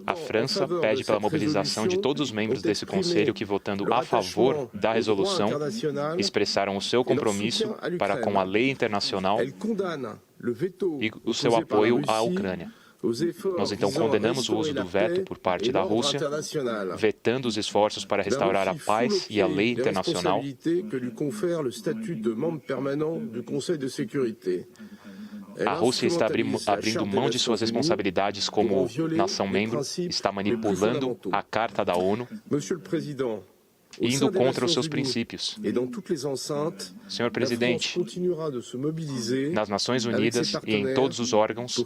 A França pede pela mobilização de todos os membros desse Conselho que, votando a favor da resolução, expressaram o seu compromisso para com a lei internacional e o seu apoio à Ucrânia. Nós então condenamos o uso do veto por parte da Rússia, vetando os esforços para restaurar a paz e a lei internacional. A Rússia está abrindo mão de suas responsabilidades como nação-membro, está manipulando a Carta da ONU, indo contra os seus princípios. Senhor Presidente, nas Nações Unidas e em todos os órgãos,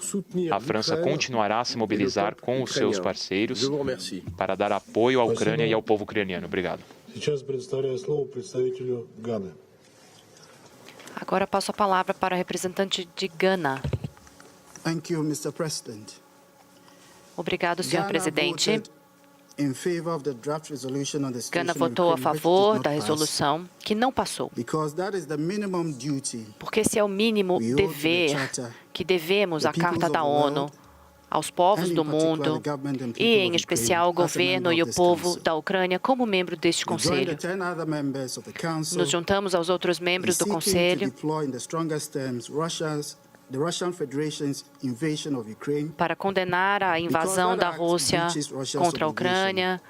a França continuará a se mobilizar com os seus parceiros para dar apoio à Ucrânia e ao povo ucraniano. Obrigado. Agora passo a palavra para o representante de Gana. Obrigado, senhor presidente. Gana votou a favor da resolução que não passou, porque esse é o mínimo dever que devemos à Carta da ONU aos povos do mundo e, em especial, ao governo e o povo da Ucrânia como membro deste Conselho. Nos juntamos aos outros membros do Conselho para condenar a invasão da Rússia contra a Ucrânia,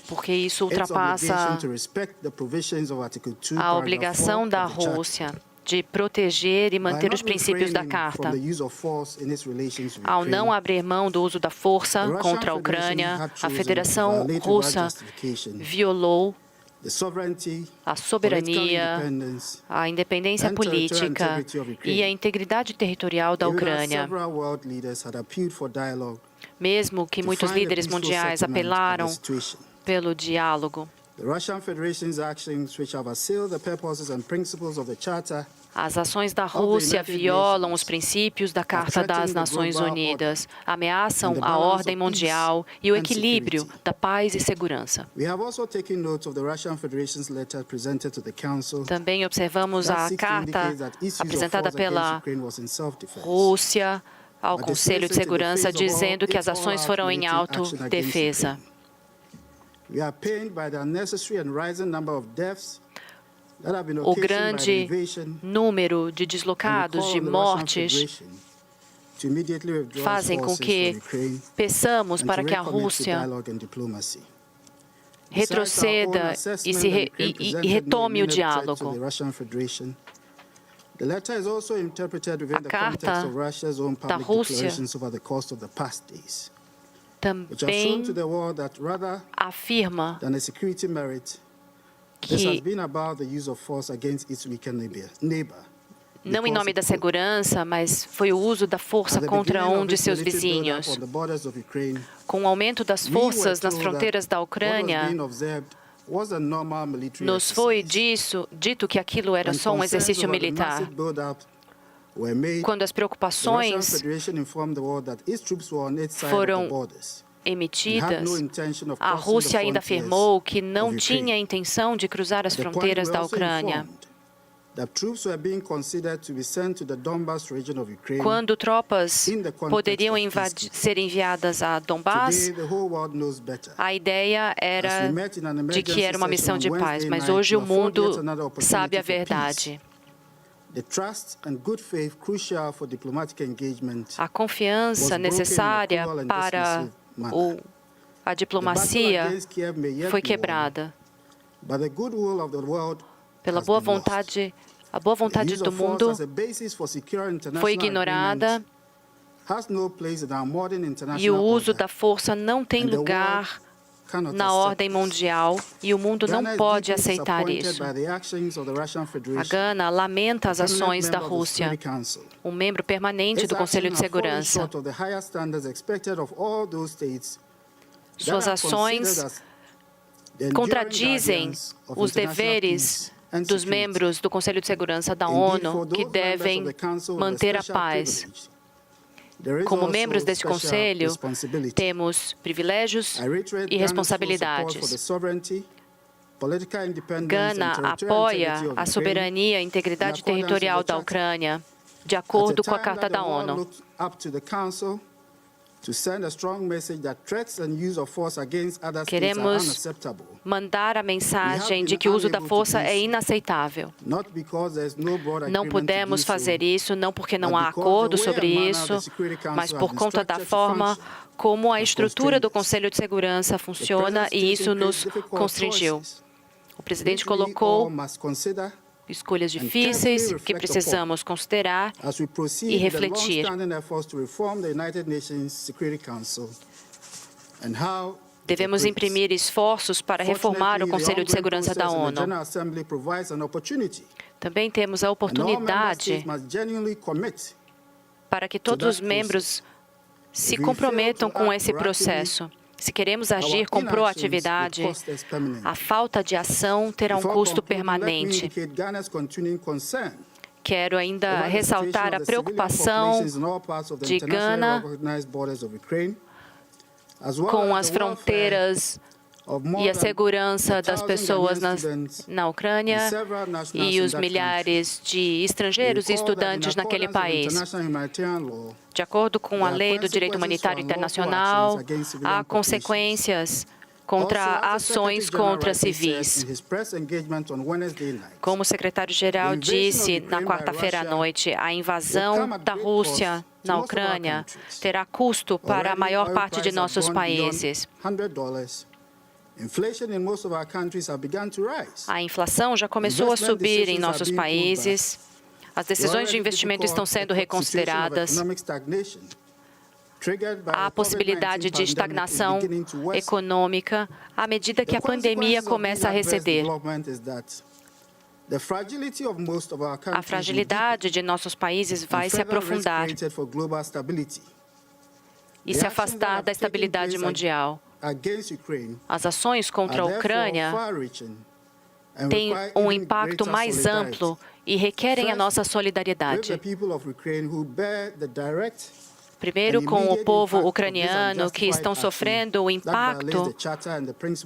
porque isso ultrapassa a obrigação da Rússia de proteger e manter os princípios da Carta. Ao não abrir mão do uso da força contra a Ucrânia, a Federação Russa violou a soberania, a independência política e a integridade territorial da Ucrânia. Mesmo que muitos líderes mundiais apelaram pelo diálogo, as ações da Rússia violam os princípios da Carta das Nações Unidas, ameaçam a ordem mundial e o equilíbrio da paz e segurança. Também observamos a carta apresentada pela Rússia ao Conselho de Segurança, dizendo que as ações foram em autodefesa. O grande número de deslocados, de mortes, fazem com que peçamos para que a Rússia retroceda e retome o diálogo. A carta da Rússia também afirma que, não em nome da segurança, mas foi o uso da força contra um de seus vizinhos. Com o aumento das forças nas fronteiras da Ucrânia, nos foi dito que aquilo era só um exercício militar. Quando as preocupações foram emitidas, a Rússia ainda afirmou que não tinha intenção de cruzar as fronteiras da Ucrânia. Quando tropas poderiam ser enviadas a Donbass, a ideia era de que era uma missão de paz, mas hoje o mundo sabe a verdade. A confiança necessária para a diplomacia foi quebrada. Pela boa vontade, a boa vontade do mundo foi ignorada e o uso da força não tem lugar na ordem mundial e o mundo não pode aceitar isso. A Gana lamenta as ações da Rússia, um membro permanente do Conselho de Segurança. Suas ações contradizem os deveres dos membros do Conselho de Segurança da ONU, que devem manter a paz. Como membros deste Conselho, temos privilégios e responsabilidades. Gana apoia a soberania e integridade territorial da Ucrânia, de acordo com a Carta da ONU. Queremos mandar a mensagem de que o uso da força é inaceitável. Não podemos fazer isso, não porque não há acordo sobre isso, mas por conta da forma como a estrutura do Conselho de Segurança funciona e isso nos constringiu. O presidente colocou escolhas difíceis que precisamos considerar e refletir. Devemos imprimir esforços para reformar o Conselho de Segurança da ONU. Também temos a oportunidade para que todos os membros se comprometam com esse processo. Se queremos agir com proatividade, a falta de ação terá um custo permanente. Quero ainda ressaltar a preocupação de Gana com as fronteiras e a segurança das pessoas na Ucrânia e os milhares de estrangeiros e estudantes naquele país. De acordo com a lei do direito humanitário internacional, há consequências contra ações contra civis. Como o secretário-geral disse na quarta-feira à noite, a invasão da Rússia na Ucrânia terá custo para a maior parte de nossos países. A inflação já começou a subir em nossos países. As decisões de investimento estão sendo reconsideradas. há possibilidade de estagnação econômica à medida que a pandemia começa a receder. A fragilidade de nossos países vai se aprofundar e se afastar da estabilidade mundial. As ações contra a Ucrânia têm um impacto mais amplo e requerem a nossa solidariedade. Primeiro, com o povo ucraniano, que estão sofrendo o impacto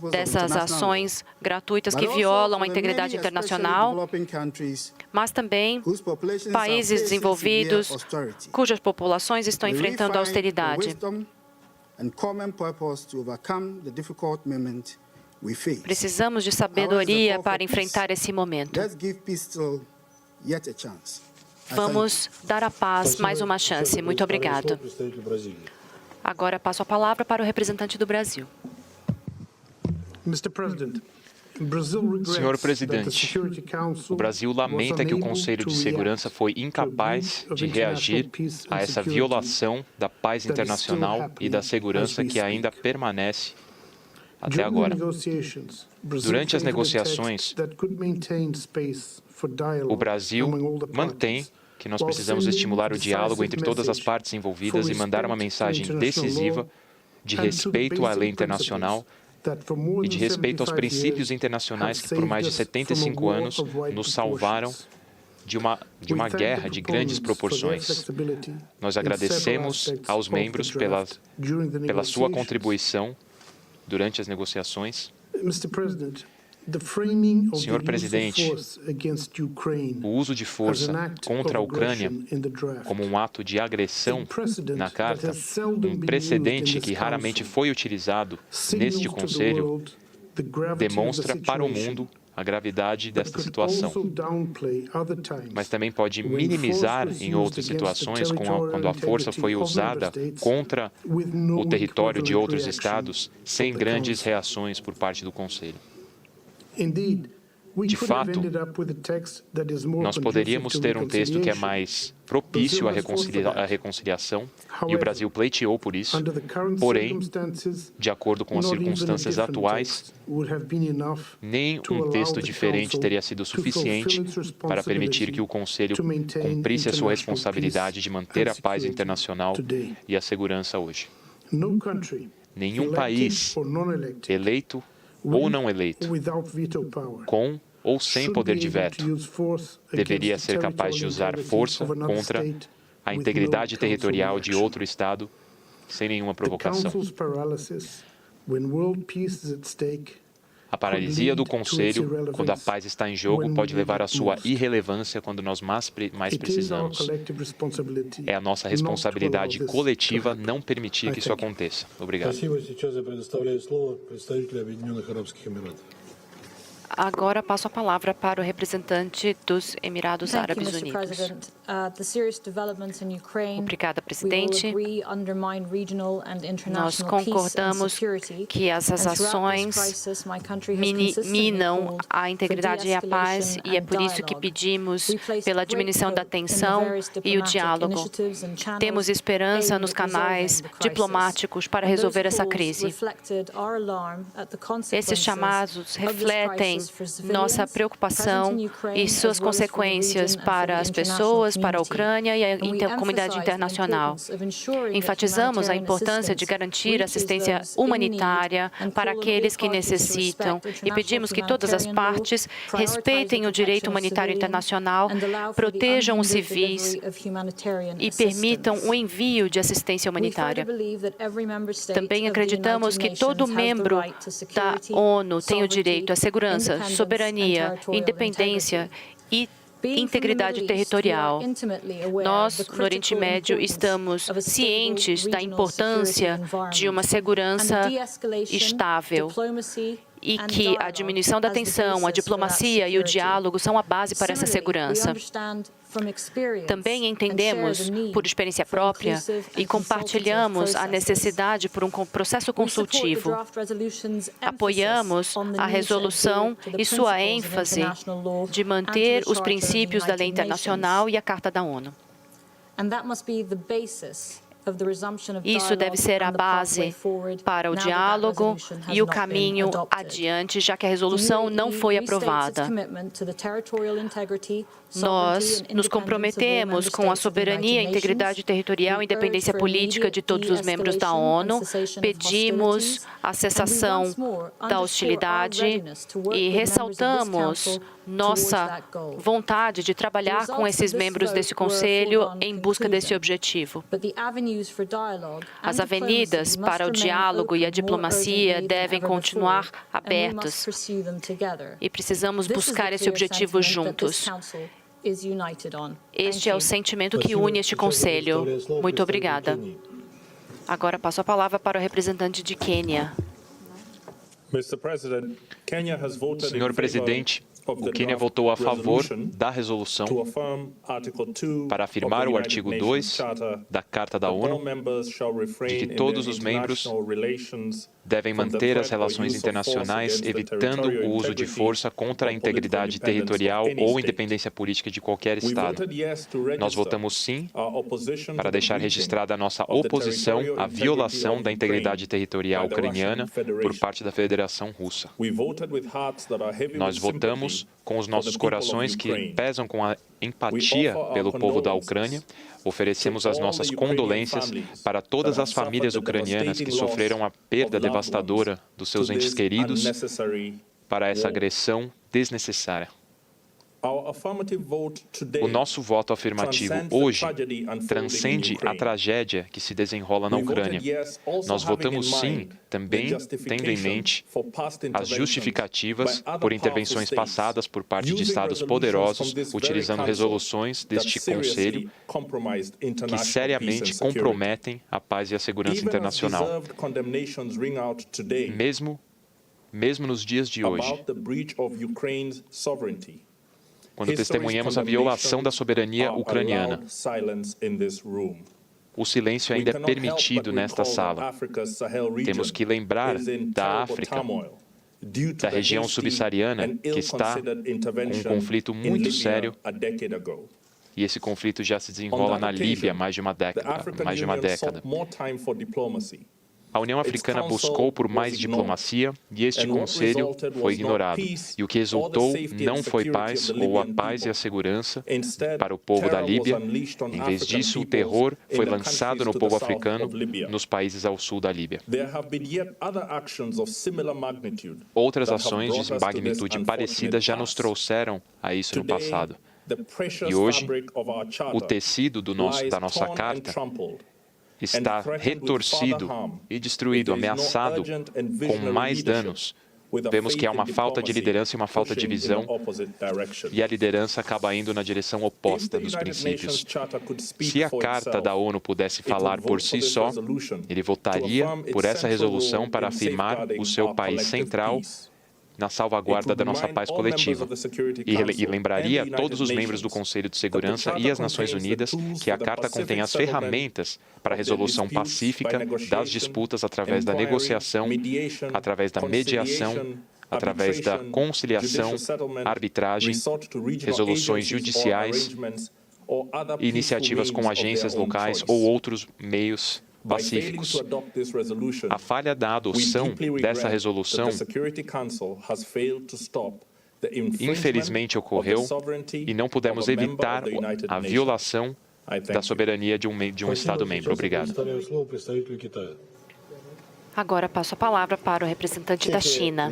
dessas ações gratuitas que violam a integridade internacional, mas também países desenvolvidos cujas populações estão enfrentando a austeridade. Precisamos de sabedoria para enfrentar esse momento. Vamos dar à paz mais uma chance. Muito obrigado. Agora passo a palavra para o representante do Brasil. Senhor presidente, o Brasil lamenta que o Conselho de Segurança foi incapaz de reagir a essa violação da paz internacional e da segurança que ainda permanece até agora. Durante as negociações, o Brasil mantém que nós precisamos estimular o diálogo entre todas as partes envolvidas e mandar uma mensagem decisiva de respeito à lei internacional e de respeito aos princípios internacionais que por mais de 75 anos nos salvaram de uma guerra de grandes proporções. Nós agradecemos aos membros pela sua contribuição durante as negociações. Senhor presidente, o uso de força contra a Ucrânia como um ato de agressão na Carta, um precedente que raramente foi utilizado neste Conselho, demonstra para o mundo a gravidade desta situação, mas também pode minimizar em outras situações, quando a força foi usada contra o território de outros estados, sem grandes reações por parte do Conselho. De fato, nós poderíamos ter um texto que é mais propício à reconciliação, e o Brasil pleiteou por isso, porém, de acordo com as circunstâncias atuais, nem um texto diferente teria sido suficiente para permitir que o Conselho cumprisse a sua responsabilidade de manter a paz internacional e a segurança hoje. Nenhum país, eleito ou não eleito, com ou sem poder de veto, deveria ser capaz de usar força contra a integridade territorial de outro Estado sem nenhuma provocação. A paralisia do Conselho, quando a paz está em jogo, pode levar à sua irrelevância quando nós mais precisamos. É a nossa responsabilidade coletiva não permitir que isso aconteça. Obrigado. Agora passo a palavra para o representante dos Emirados Árabes Unidos. Obrigada, presidente. Nós concordamos que essas ações minam a integridade e a paz, e é por isso que pedimos pela diminuição da tensão e o diálogo. Temos esperança nos canais diplomáticos para resolver essa crise. Esses chamados refletem nossa preocupação e suas consequências para as pessoas, para a Ucrânia e a comunidade internacional. Enfatizamos a importância de garantir assistência humanitária para aqueles que necessitam e pedimos que todas as partes respeitem o direito humanitário internacional, protejam os civis e permitam o envio de assistência humanitária. Também acreditamos que todo membro da ONU tem o direito à segurança, soberania, independência e integridade territorial. Nós, no Oriente Médio, estamos cientes da importância de uma segurança estável e que a diminuição da tensão, a diplomacia e o diálogo são a base para essa segurança. Também entendemos, por experiência própria, e compartilhamos a necessidade por um processo consultivo. Apoiamos a resolução e sua ênfase de manter os princípios da lei internacional e a Carta da ONU. Isso deve ser a base para o diálogo e o caminho adiante, já que a resolução não foi aprovada. Nós nos comprometemos com a soberania, integridade territorial e independência política de todos os membros da ONU, pedimos a cessação da hostilidade e ressaltamos nossa vontade de trabalhar com esses membros desse Conselho em busca desse objetivo. As avenidas para o diálogo e a diplomacia devem continuar abertas e precisamos buscar esse objetivo juntos. Este é o sentimento que une este Conselho. Muito obrigada. Agora passo a palavra para o representante de Quênia. Senhor presidente, o Quênia votou a favor da resolução para afirmar o artigo 2 da Carta da ONU, de que todos os membros devem manter as relações internacionais, evitando o uso de força contra a integridade territorial ou independência política de qualquer Estado. Nós votamos sim para deixar registrada a nossa oposição à violação da integridade territorial ucraniana por parte da Federação Russa. Nós votamos com os nossos corações que pesam com a empatia pelo povo da Ucrânia. Oferecemos as nossas condolências para todas as famílias ucranianas que sofreram a perda devastadora dos seus entes queridos para essa agressão desnecessária. O nosso voto afirmativo hoje transcende a tragédia que se desenrola na Ucrânia. Nós votamos sim, também tendo em mente as justificativas por intervenções passadas por parte de Estados poderosos, utilizando resoluções deste Conselho que seriamente comprometem a paz e a segurança internacional. Mesmo nos dias de hoje, quando testemunhamos a violação da soberania ucraniana, o silêncio ainda é permitido nesta sala. Temos que lembrar da África, da região subsaariana, que está com um conflito muito sério, e esse conflito já se desenrola na Líbia há mais de uma década. A União Africana buscou por mais diplomacia e este Conselho foi ignorado. E o que resultou não foi paz ou a paz e a segurança para o povo da Líbia. Em vez disso, o terror foi lançado no povo africano nos países ao sul da Líbia. Outras ações de magnitude parecida já nos trouxeram a isso no passado. E hoje, o tecido da nossa carta está retorcido e destruído, ameaçado com mais danos. Vemos que há uma falta de liderança e uma falta de visão, e a liderança acaba indo na direção oposta dos princípios. Se a Carta da ONU pudesse falar por si só, ele votaria por essa resolução para afirmar o seu país central na salvaguarda da nossa paz coletiva. E lembraria a todos os membros do Conselho de Segurança e as Nações Unidas que a Carta contém as ferramentas para a resolução pacífica das disputas através da negociação, através da mediação, através da conciliação, arbitragem, resoluções judiciais, iniciativas com agências locais ou outros meios pacíficos. A falha da adoção dessa resolução infelizmente ocorreu e não pudemos evitar a violação da soberania de um Estado-membro. Obrigado. Agora passo a palavra para o representante da China.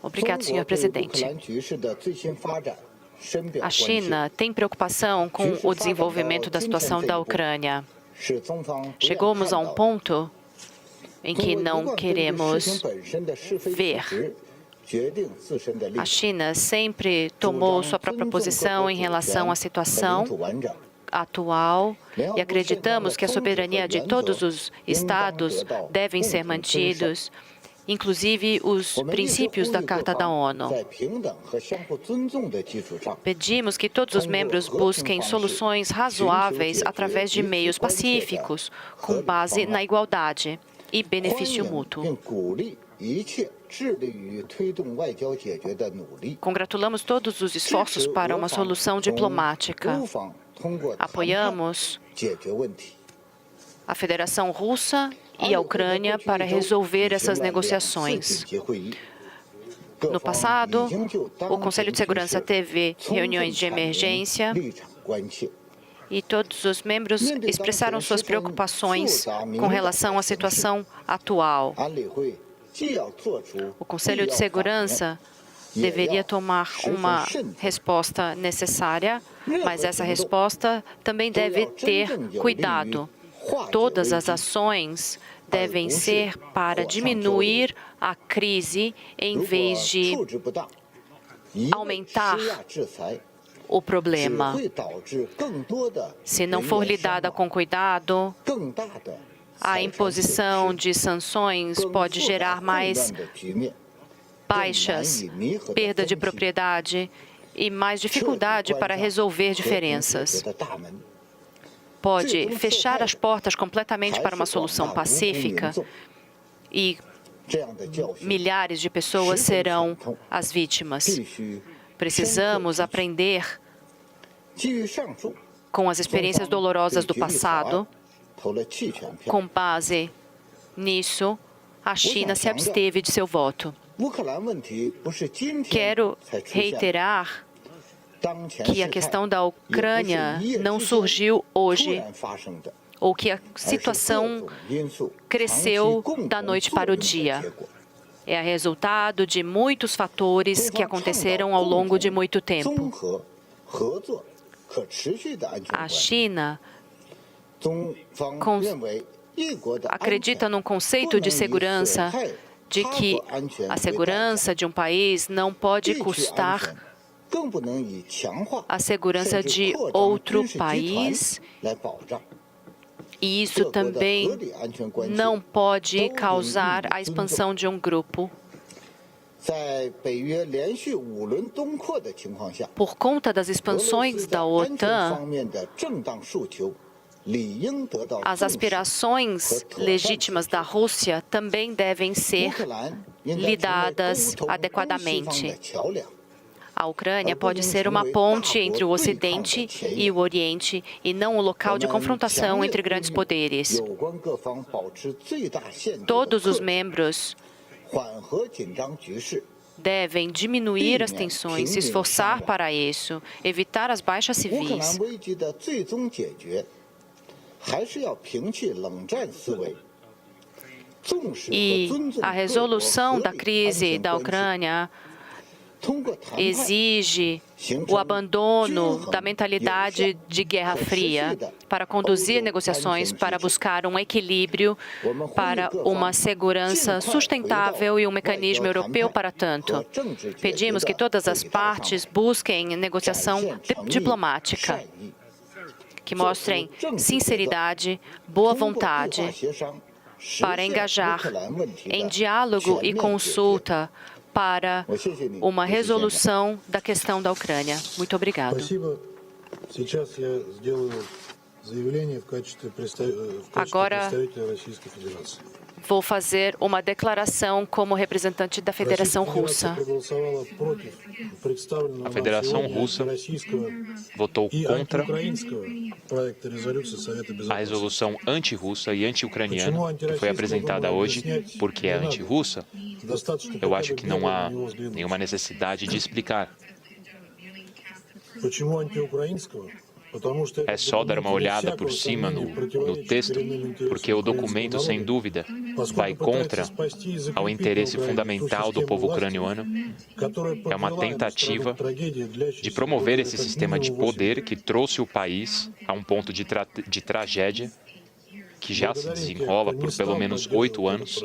Obrigado, senhor presidente. A China tem preocupação com o desenvolvimento da situação da Ucrânia. Chegamos a um ponto em que não queremos ver. A China sempre tomou sua própria posição em relação à situação atual e acreditamos que a soberania de todos os Estados devem ser mantidos, inclusive os princípios da Carta da ONU. Pedimos que todos os membros busquem soluções razoáveis através de meios pacíficos, com base na igualdade e benefício mútuo. Congratulamos todos os esforços para uma solução diplomática. Apoiamos a Federação Russa e a Ucrânia para resolver essas negociações. No passado, o Conselho de Segurança teve reuniões de emergência e todos os membros expressaram suas preocupações com relação à situação atual. O Conselho de Segurança deveria tomar uma resposta necessária, mas essa resposta também deve ter cuidado. Todas as ações devem ser para diminuir a crise em vez de aumentar o problema. Se não for lidada com cuidado, a imposição de sanções pode gerar mais baixas, perda de propriedade e mais dificuldade para resolver diferenças. Pode fechar as portas completamente para uma solução pacífica e milhares de pessoas serão as vítimas. Precisamos aprender com as experiências dolorosas do passado. Com base nisso, a China se absteve de seu voto. Quero reiterar que a questão da Ucrânia não surgiu hoje, ou que a situação cresceu da noite para o dia. É resultado de muitos fatores que aconteceram ao longo de muito tempo. A China acredita num conceito de segurança, de que a segurança de um país não pode custar a segurança de outro país, e isso também não pode causar a expansão de um grupo. Por conta das expansões da OTAN, as aspirações legítimas da Rússia também devem ser lidadas adequadamente. A Ucrânia pode ser uma ponte entre o Ocidente e o Oriente e não um local de confrontação entre grandes poderes. Todos os membros devem diminuir as tensões, se esforçar para isso, evitar as baixas civis. E a resolução da crise da Ucrânia exige o abandono da mentalidade de Guerra Fria para conduzir negociações, para buscar um equilíbrio, para uma segurança sustentável e um mecanismo europeu para tanto. Pedimos que todas as partes busquem negociação diplomática, que mostrem sinceridade, boa vontade, para engajar em diálogo e consulta para uma resolução da questão da Ucrânia. Muito obrigado. Agora, vou fazer uma declaração como representante da Federação Russa. A Federação Russa votou contra a resolução anti-russa e anti-ucraniana que foi apresentada hoje porque é anti-russa. Eu acho que não há nenhuma necessidade de explicar. É só dar uma olhada por cima no texto, porque o documento, sem dúvida, vai contra o interesse fundamental do povo ucraniano. É uma tentativa de promover esse sistema de poder que trouxe o país a um ponto de tragédia que já se desenrola por pelo menos 8 anos.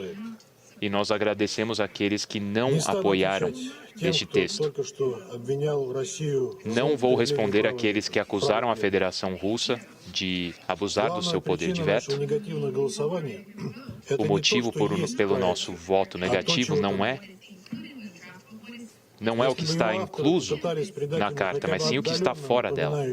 E nós agradecemos àqueles que não apoiaram este texto. Não vou responder àqueles que acusaram a Federação Russa de abusar do seu poder de veto. O motivo pelo nosso voto negativo não é o que está incluso na carta, mas sim o que está fora dela.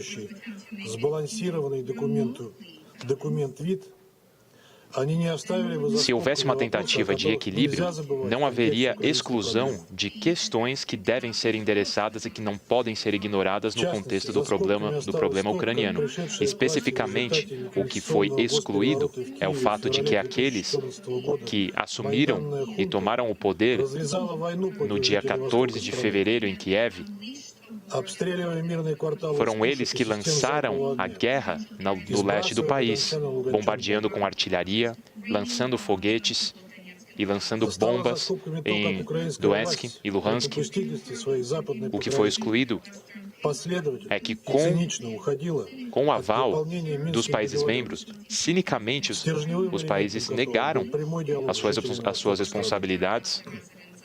Se houvesse uma tentativa de equilíbrio, não haveria exclusão de questões que devem ser endereçadas e que não podem ser ignoradas no contexto do problema ucraniano. Especificamente, o que foi excluído é o fato de que aqueles que assumiram e tomaram o poder no dia 14 de fevereiro em Kiev, foram eles que lançaram a guerra no leste do país, bombardeando com artilharia, lançando foguetes e lançando bombas em Donetsk e Luhansk. O que foi excluído é que, com o aval dos países membros, cinicamente os países negaram as suas responsabilidades,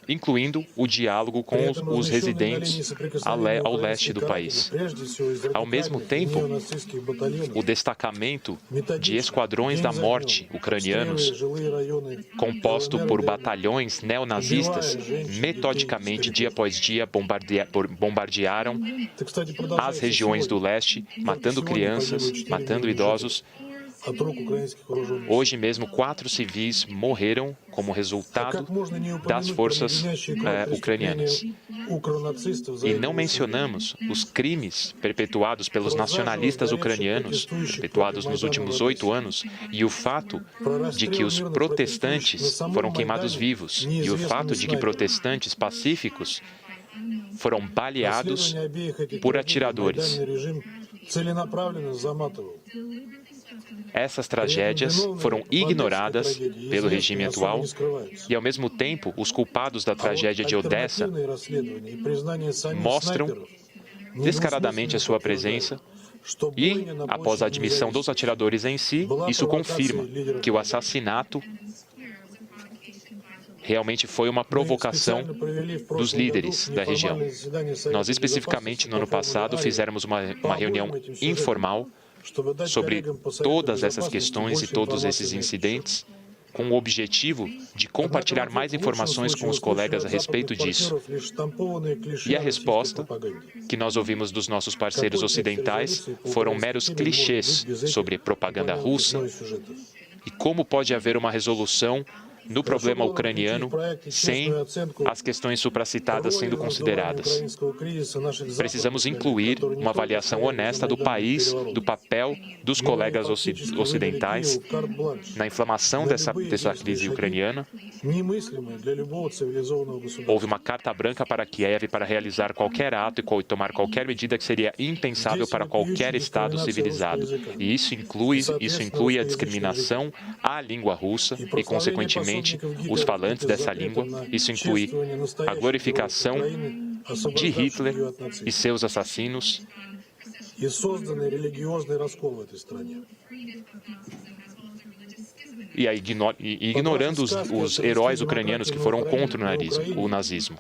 incluindo o diálogo com os residentes ao leste do país. Ao mesmo tempo, o destacamento de esquadrões da morte ucranianos, composto por batalhões neonazistas, metodicamente, dia após dia, bombardearam as regiões do leste, matando crianças, matando idosos. Hoje mesmo, 4 civis morreram como resultado das forças ucranianas. E não mencionamos os crimes perpetuados pelos nacionalistas ucranianos, perpetuados nos últimos 8 anos, e o fato de que os protestantes foram queimados vivos, e o fato de que protestantes pacíficos foram baleados por atiradores. Essas tragédias foram ignoradas pelo regime atual e, ao mesmo tempo, os culpados da tragédia de Odessa mostram descaradamente a sua presença e, após a admissão dos atiradores em si, isso confirma que o assassinato realmente foi uma provocação dos líderes da região. Nós, especificamente, no ano passado, fizemos uma reunião informal sobre todas essas questões e todos esses incidentes, com o objetivo de compartilhar mais informações com os colegas a respeito disso. E a resposta que nós ouvimos dos nossos parceiros ocidentais foram meros clichês sobre propaganda russa e como pode haver uma resolução no problema ucraniano sem as questões supracitadas sendo consideradas. Precisamos incluir uma avaliação honesta do país, do papel dos colegas ocidentais na inflamação dessa crise ucraniana. Houve uma carta branca para Kiev para realizar qualquer ato e tomar qualquer medida que seria impensável para qualquer Estado civilizado. E isso inclui a discriminação à língua russa e, consequentemente, os falantes dessa língua. Isso inclui a glorificação de Hitler e seus assassinos. E ignorando os heróis ucranianos que foram contra o nazismo.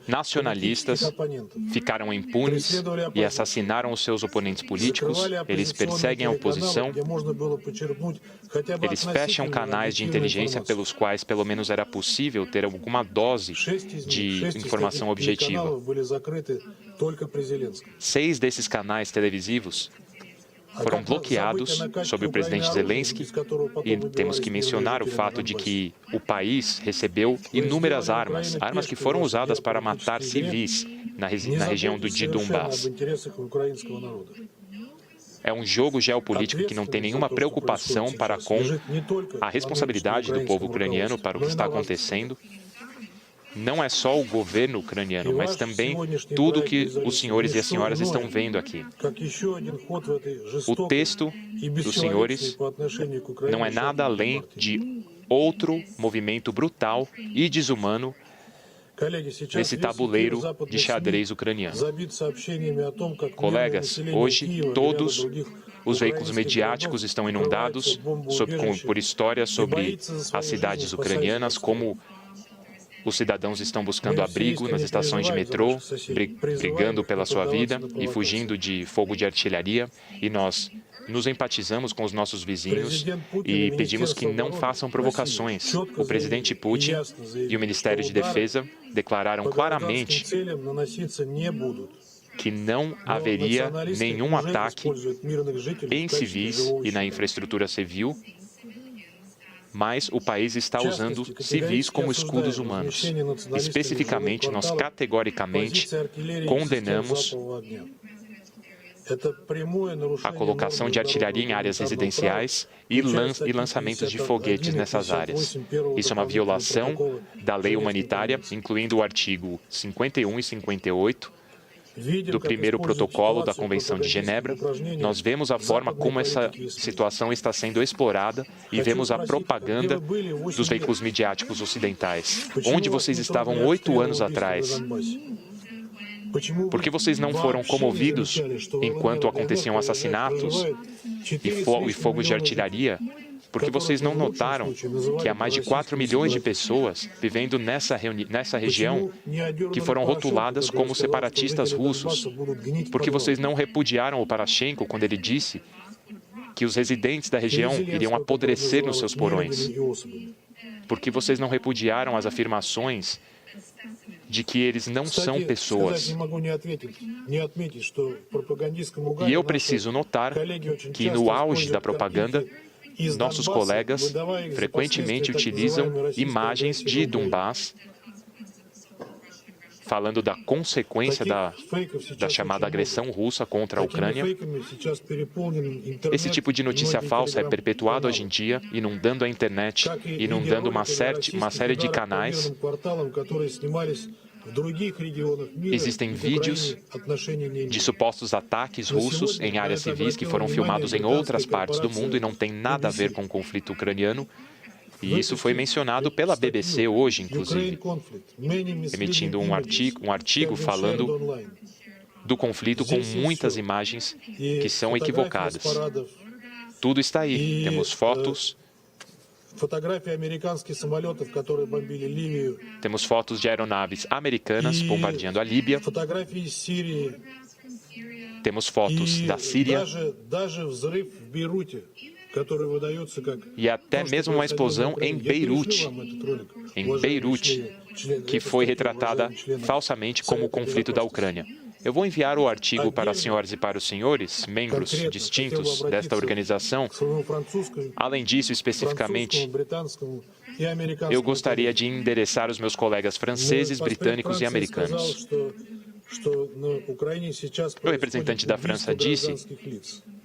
Nacionalistas ficaram impunes e assassinaram os seus oponentes políticos, eles perseguem a oposição, eles fecham canais de inteligência pelos quais pelo menos era possível ter alguma dose de informação objetiva. 6 desses canais televisivos foram bloqueados sob o presidente Zelensky, e temos que mencionar o fato de que o país recebeu inúmeras armas que foram usadas para matar civis na região de Donbass. É um jogo geopolítico que não tem nenhuma preocupação para com a responsabilidade do povo ucraniano para o que está acontecendo. Não é só o governo ucraniano, mas também tudo que os senhores e as senhoras estão vendo aqui. O texto dos senhores não é nada além de outro movimento brutal e desumano nesse tabuleiro de xadrez ucraniano. Colegas, hoje todos os veículos mediáticos estão inundados por histórias sobre as cidades ucranianas, como os cidadãos estão buscando abrigo nas estações de metrô, brigando pela sua vida e fugindo de fogo de artilharia. E nós nos empatizamos com os nossos vizinhos e pedimos que não façam provocações. O presidente Putin e o Ministério de Defesa declararam claramente que não haveria nenhum ataque em civis e na infraestrutura civil, mas o país está usando civis como escudos humanos. Especificamente, nós categoricamente condenamos a colocação de artilharia em áreas residenciais e lançamentos de foguetes nessas áreas. Isso é uma violação da lei humanitária, incluindo o artigo 51 e 58 do primeiro protocolo da Convenção de Genebra. Nós vemos a forma como essa situação está sendo explorada e vemos a propaganda dos veículos midiáticos ocidentais. Onde vocês estavam 8 anos atrás? Por que vocês não foram comovidos enquanto aconteciam assassinatos e fogos de artilharia? Porque vocês não notaram que há mais de 4 milhões de pessoas vivendo nessa região que foram rotuladas como separatistas russos? Porque vocês não repudiaram o Poroshenko quando ele disse que os residentes da região iriam apodrecer nos seus porões? Porque vocês não repudiaram as afirmações de que eles não são pessoas? E eu preciso notar que no auge da propaganda, nossos colegas frequentemente utilizam imagens de Donbass, falando da consequência da chamada agressão russa contra a Ucrânia. Esse tipo de notícia falsa é perpetuado hoje em dia, inundando a internet, inundando uma série de canais. Existem vídeos de supostos ataques russos em áreas civis que foram filmados em outras partes do mundo e não tem nada a ver com o conflito ucraniano. E isso foi mencionado pela BBC hoje, inclusive, emitindo um artigo falando do conflito com muitas imagens que são equivocadas. Tudo está aí. Temos fotos. Temos fotos de aeronaves americanas bombardeando a Líbia. Temos fotos da Síria. E até mesmo uma explosão em Beirute, que foi retratada falsamente como o conflito da Ucrânia. Eu vou enviar o artigo para as senhoras e para os senhores, membros distintos desta organização. Além disso, especificamente, eu gostaria de endereçar os meus colegas franceses, britânicos e americanos. O representante da França disse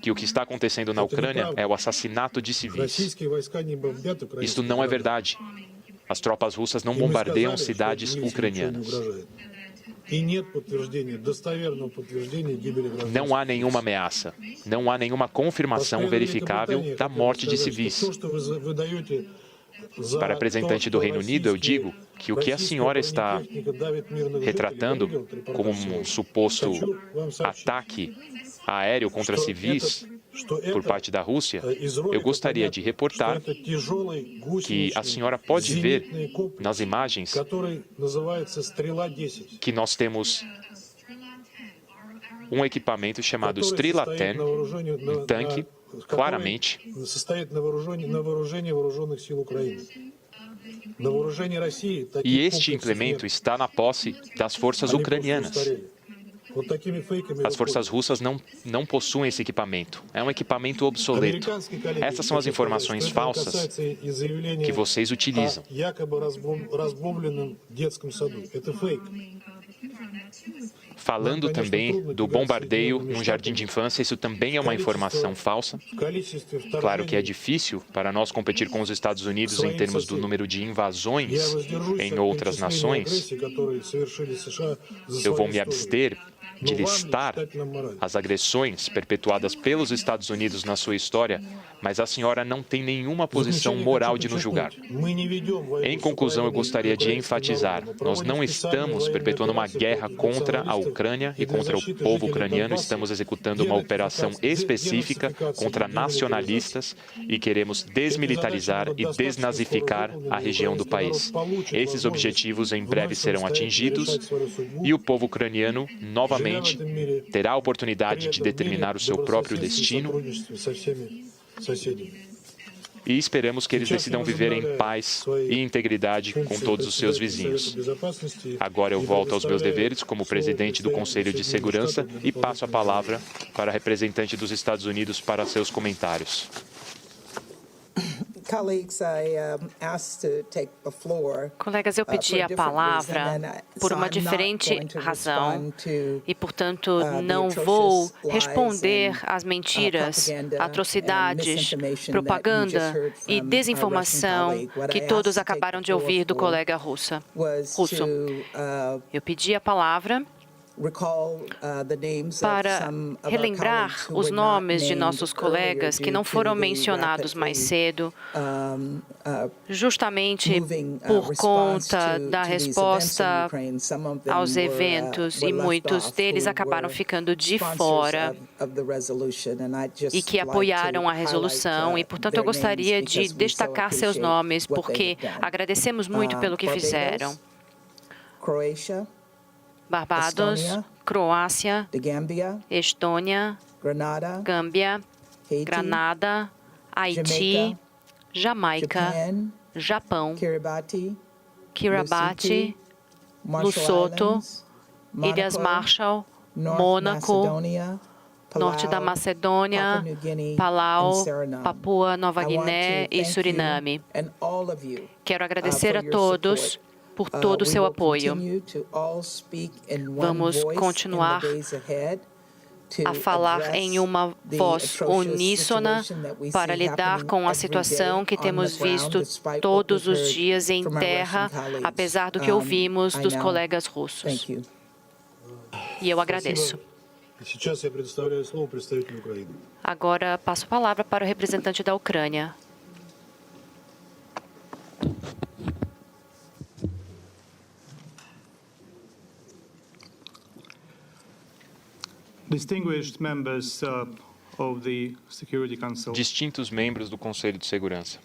que o que está acontecendo na Ucrânia é o assassinato de civis. Isso não é verdade. As tropas russas não bombardeiam cidades ucranianas. Não há nenhuma ameaça, não há nenhuma confirmação verificável da morte de civis. Para a representante do Reino Unido, eu digo que o que a senhora está retratando como um suposto ataque aéreo contra civis por parte da Rússia, eu gostaria de reportar que a senhora pode ver nas imagens que nós temos um equipamento chamado Strela 10, um tanque, claramente, e este implemento está na posse das forças ucranianas. As forças russas não possuem esse equipamento. É um equipamento obsoleto. Essas são as informações falsas que vocês utilizam. Falando também do bombardeio num jardim de infância, isso também é uma informação falsa. Claro que é difícil para nós competir com os Estados Unidos em termos do número de invasões em outras nações. Eu vou me abster de listar as agressões perpetuadas pelos Estados Unidos na sua história, mas a senhora não tem nenhuma posição moral de nos julgar. Em conclusão, eu gostaria de enfatizar, nós não estamos perpetuando uma guerra contra a Ucrânia e contra o povo ucraniano, estamos executando uma operação específica contra nacionalistas e queremos desmilitarizar e desnazificar a região do país. Esses objetivos em breve serão atingidos e o povo ucraniano, novamente, terá a oportunidade de determinar o seu próprio destino. e esperamos que eles decidam viver em paz e integridade com todos os seus vizinhos. Agora eu volto aos meus deveres como presidente do Conselho de Segurança e passo a palavra para a representante dos Estados Unidos para seus comentários. Colegas, eu pedi a palavra por uma diferente razão e, portanto, não vou responder às mentiras, atrocidades, propaganda e desinformação que todos acabaram de ouvir do colega russo. Eu pedi a palavra para relembrar os nomes de nossos colegas que não foram mencionados mais cedo, justamente por conta da resposta aos eventos, e muitos deles acabaram ficando de fora e que apoiaram a resolução, e, portanto, eu gostaria de destacar seus nomes, porque agradecemos muito pelo que fizeram. Barbados, Croácia, Estônia, Gâmbia, Granada, Haiti, Jamaica, Japão, Kiribati, Lesotho, Ilhas Marshall, Mônaco, Norte da Macedônia, Palau, Papua Nova Guiné e Suriname. Quero agradecer a todos por todo o seu apoio. Vamos continuar a falar em uma voz uníssona para lidar com a situação que temos visto todos os dias em terra, apesar do que ouvimos dos colegas russos. E eu agradeço. Agora passo a palavra para o representante da Ucrânia. Distintos membros do Conselho de Segurança.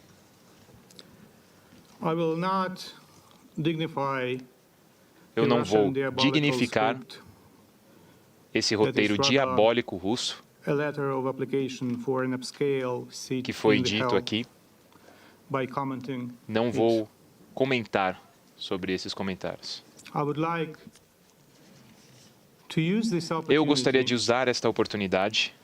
Eu não vou dignificar esse roteiro diabólico russo que foi dito aqui. Não vou comentar sobre esses comentários. Eu gostaria de usar esta oportunidade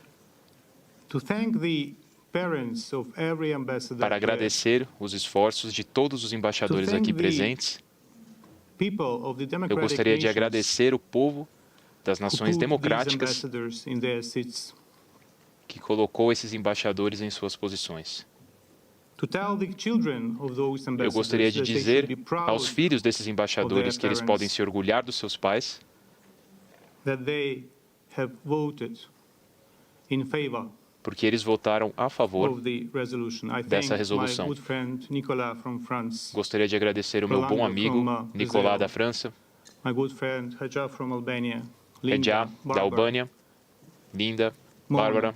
para agradecer os esforços de todos os embaixadores aqui presentes. Eu gostaria de agradecer o povo das nações democráticas que colocou esses embaixadores em suas posições. Eu gostaria de dizer aos filhos desses embaixadores que eles podem se orgulhar dos seus pais, porque eles votaram a favor dessa resolução. Gostaria de agradecer o meu bom amigo Nicolás da França, Hedja da Albânia, Linda, Bárbara,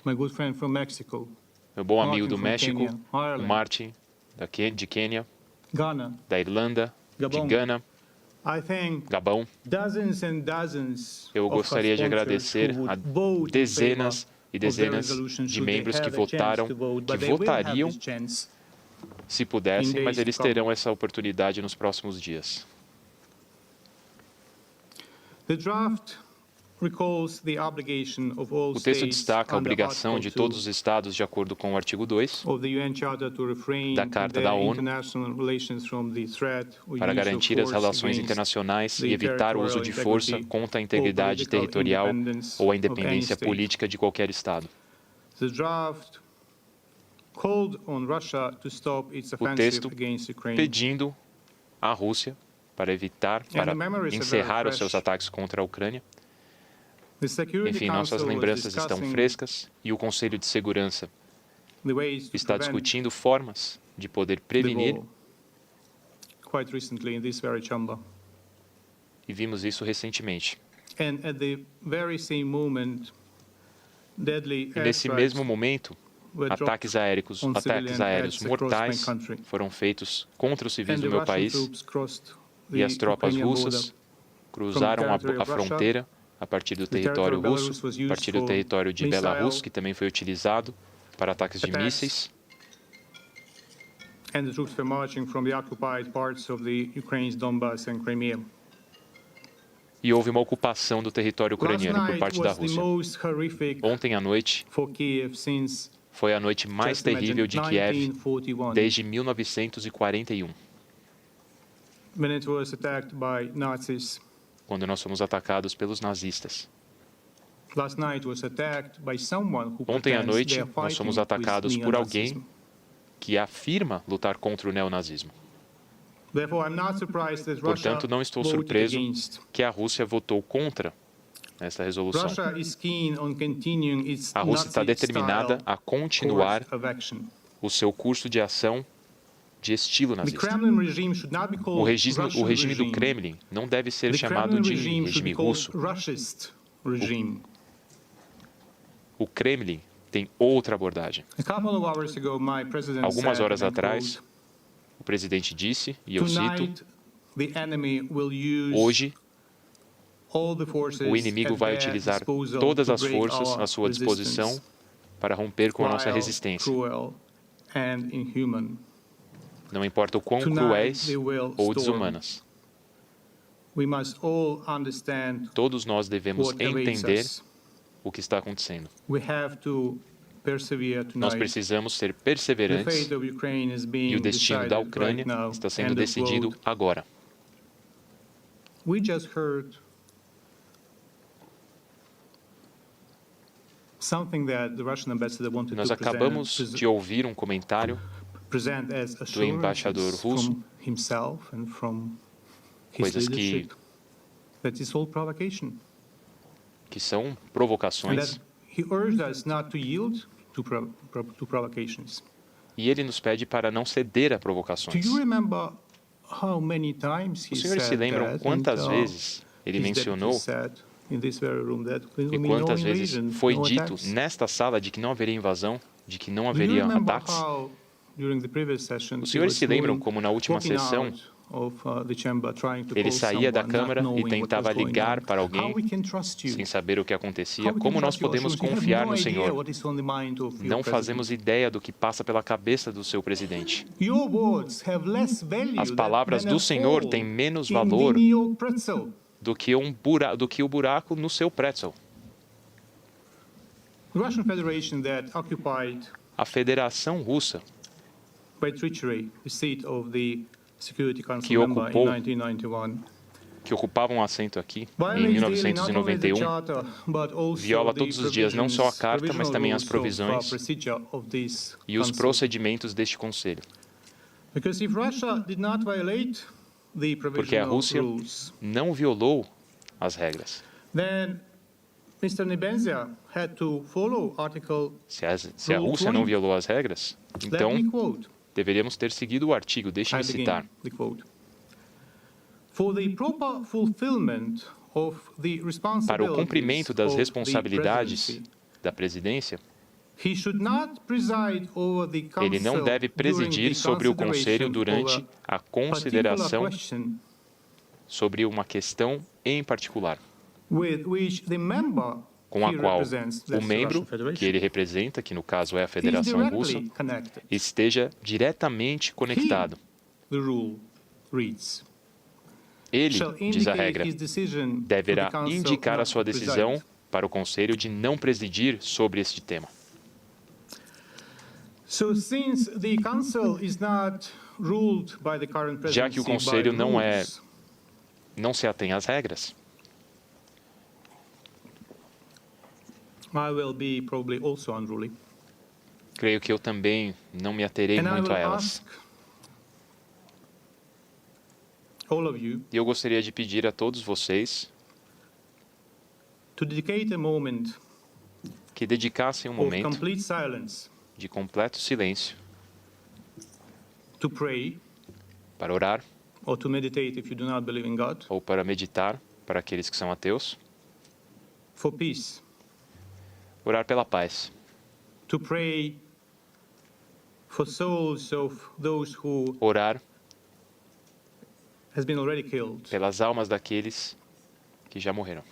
meu bom amigo do México, o Martin de Quênia, da Irlanda, de Gana, Gabão. Eu gostaria de agradecer a dezenas e dezenas de membros que votaram, que votariam se pudessem, mas eles terão essa oportunidade nos próximos dias. O texto destaca a obrigação de todos os Estados, de acordo com o artigo 2 da Carta da ONU, para garantir as relações internacionais e evitar o uso de força contra a integridade territorial ou a independência política de qualquer Estado. O texto pedindo à Rússia para encerrar os seus ataques contra a Ucrânia. Enfim, nossas lembranças estão frescas e o Conselho de Segurança está discutindo formas de poder prevenir, e vimos isso recentemente. E nesse mesmo momento, ataques aéreos mortais foram feitos contra os civis do meu país, e as tropas russas cruzaram a fronteira a partir do território russo, a partir do território de Belarus, que também foi utilizado para ataques de mísseis. and the troops were marching from the occupied parts of the Ukraine's Donbas and Crimea. E houve uma ocupação do território ucraniano por parte da Rússia. Ontem à noite foi a noite mais terrível de Kiev desde 1941, quando nós fomos atacados pelos nazistas. Ontem à noite, nós fomos atacados por alguém que afirma lutar contra o neonazismo. Portanto, não estou surpreso que a Rússia votou contra esta resolução. A Rússia está determinada a continuar o seu curso de ação de estilo nazista. O regime do Kremlin não deve ser chamado de regime russo. O Kremlin tem outra abordagem. Algumas horas atrás, o presidente disse, e eu cito, hoje o inimigo vai utilizar todas as forças à sua disposição para romper com a nossa resistência. Não importa o quão cruéis ou desumanas. Todos nós devemos entender o que está acontecendo. Nós precisamos ser perseverantes e o destino da Ucrânia está sendo decidido agora. Nós acabamos de ouvir um comentário do embaixador russo, coisas que são provocações. E ele nos pede para não ceder a provocações. Os senhores se lembram quantas vezes ele mencionou e quantas vezes foi dito nesta sala de que não haveria invasão, de que não haveria ataques? Os senhores se lembram como na última sessão ele saía da Câmara e tentava ligar para alguém sem saber o que acontecia? Como nós podemos confiar no Senhor? Não fazemos ideia do que passa pela cabeça do seu presidente. As palavras do Senhor têm menos valor do que o buraco no seu pretzel. A Federação Russa, que ocupava um assento aqui em 1991, viola todos os dias não só a Carta, mas também as provisões e os procedimentos deste Conselho. Porque a Rússia não violou as regras. Se a Rússia não violou as regras, então deveríamos ter seguido o artigo. Deixe-me citar. Para o cumprimento das responsabilidades da presidência, ele não deve presidir sobre o Conselho durante a consideração sobre uma questão em particular, com a qual o membro que ele representa, que no caso é a Federação Russa, esteja diretamente conectado. Ele, diz a regra, deverá indicar a sua decisão para o Conselho de não presidir sobre este tema. Já que o Conselho não se atém às regras, creio que eu também não me aterei muito a elas. E eu gostaria de pedir a todos vocês que dedicassem um momento de completo silêncio para orar ou para meditar para aqueles que são ateus. Orar pela paz. Orar pelas almas daqueles que já morreram.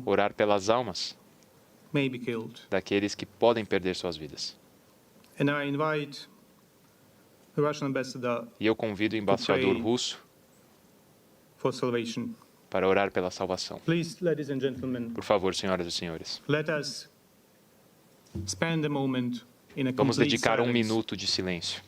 Orar pelas almas may be killed. daqueles que podem perder suas vidas. And I invite the Russian ambassador E eu convido o embaixador russo for salvation. para orar pela salvação. Please, ladies and gentlemen, Por favor, senhoras e senhores, let us spend a moment in a vamos complete dedicar silence. minuto de silêncio.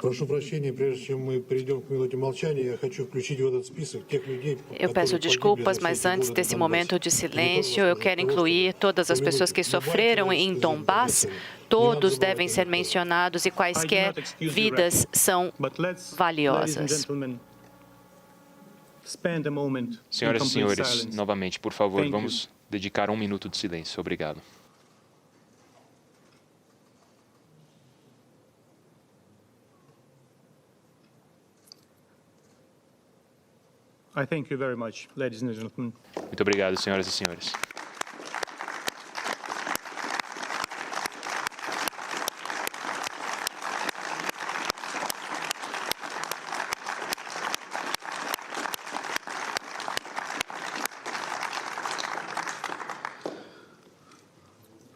Прошу прощения, прежде чем мы перейдем к минуте молчания, я хочу включить в этот список тех людей, Eu peço desculpas, mas antes desse momento de silêncio, eu quero incluir todas as pessoas que sofreram em Donbass. Todos devem ser mencionados e quaisquer vidas são But ladies and valiosas. gentlemen, spend a moment in Senhoras e complete senhores, silence. novamente, por favor, Thank you. vamos dedicar minuto de silêncio. Obrigado. I thank you very much, ladies and gentlemen. Muito obrigado, senhoras e senhores.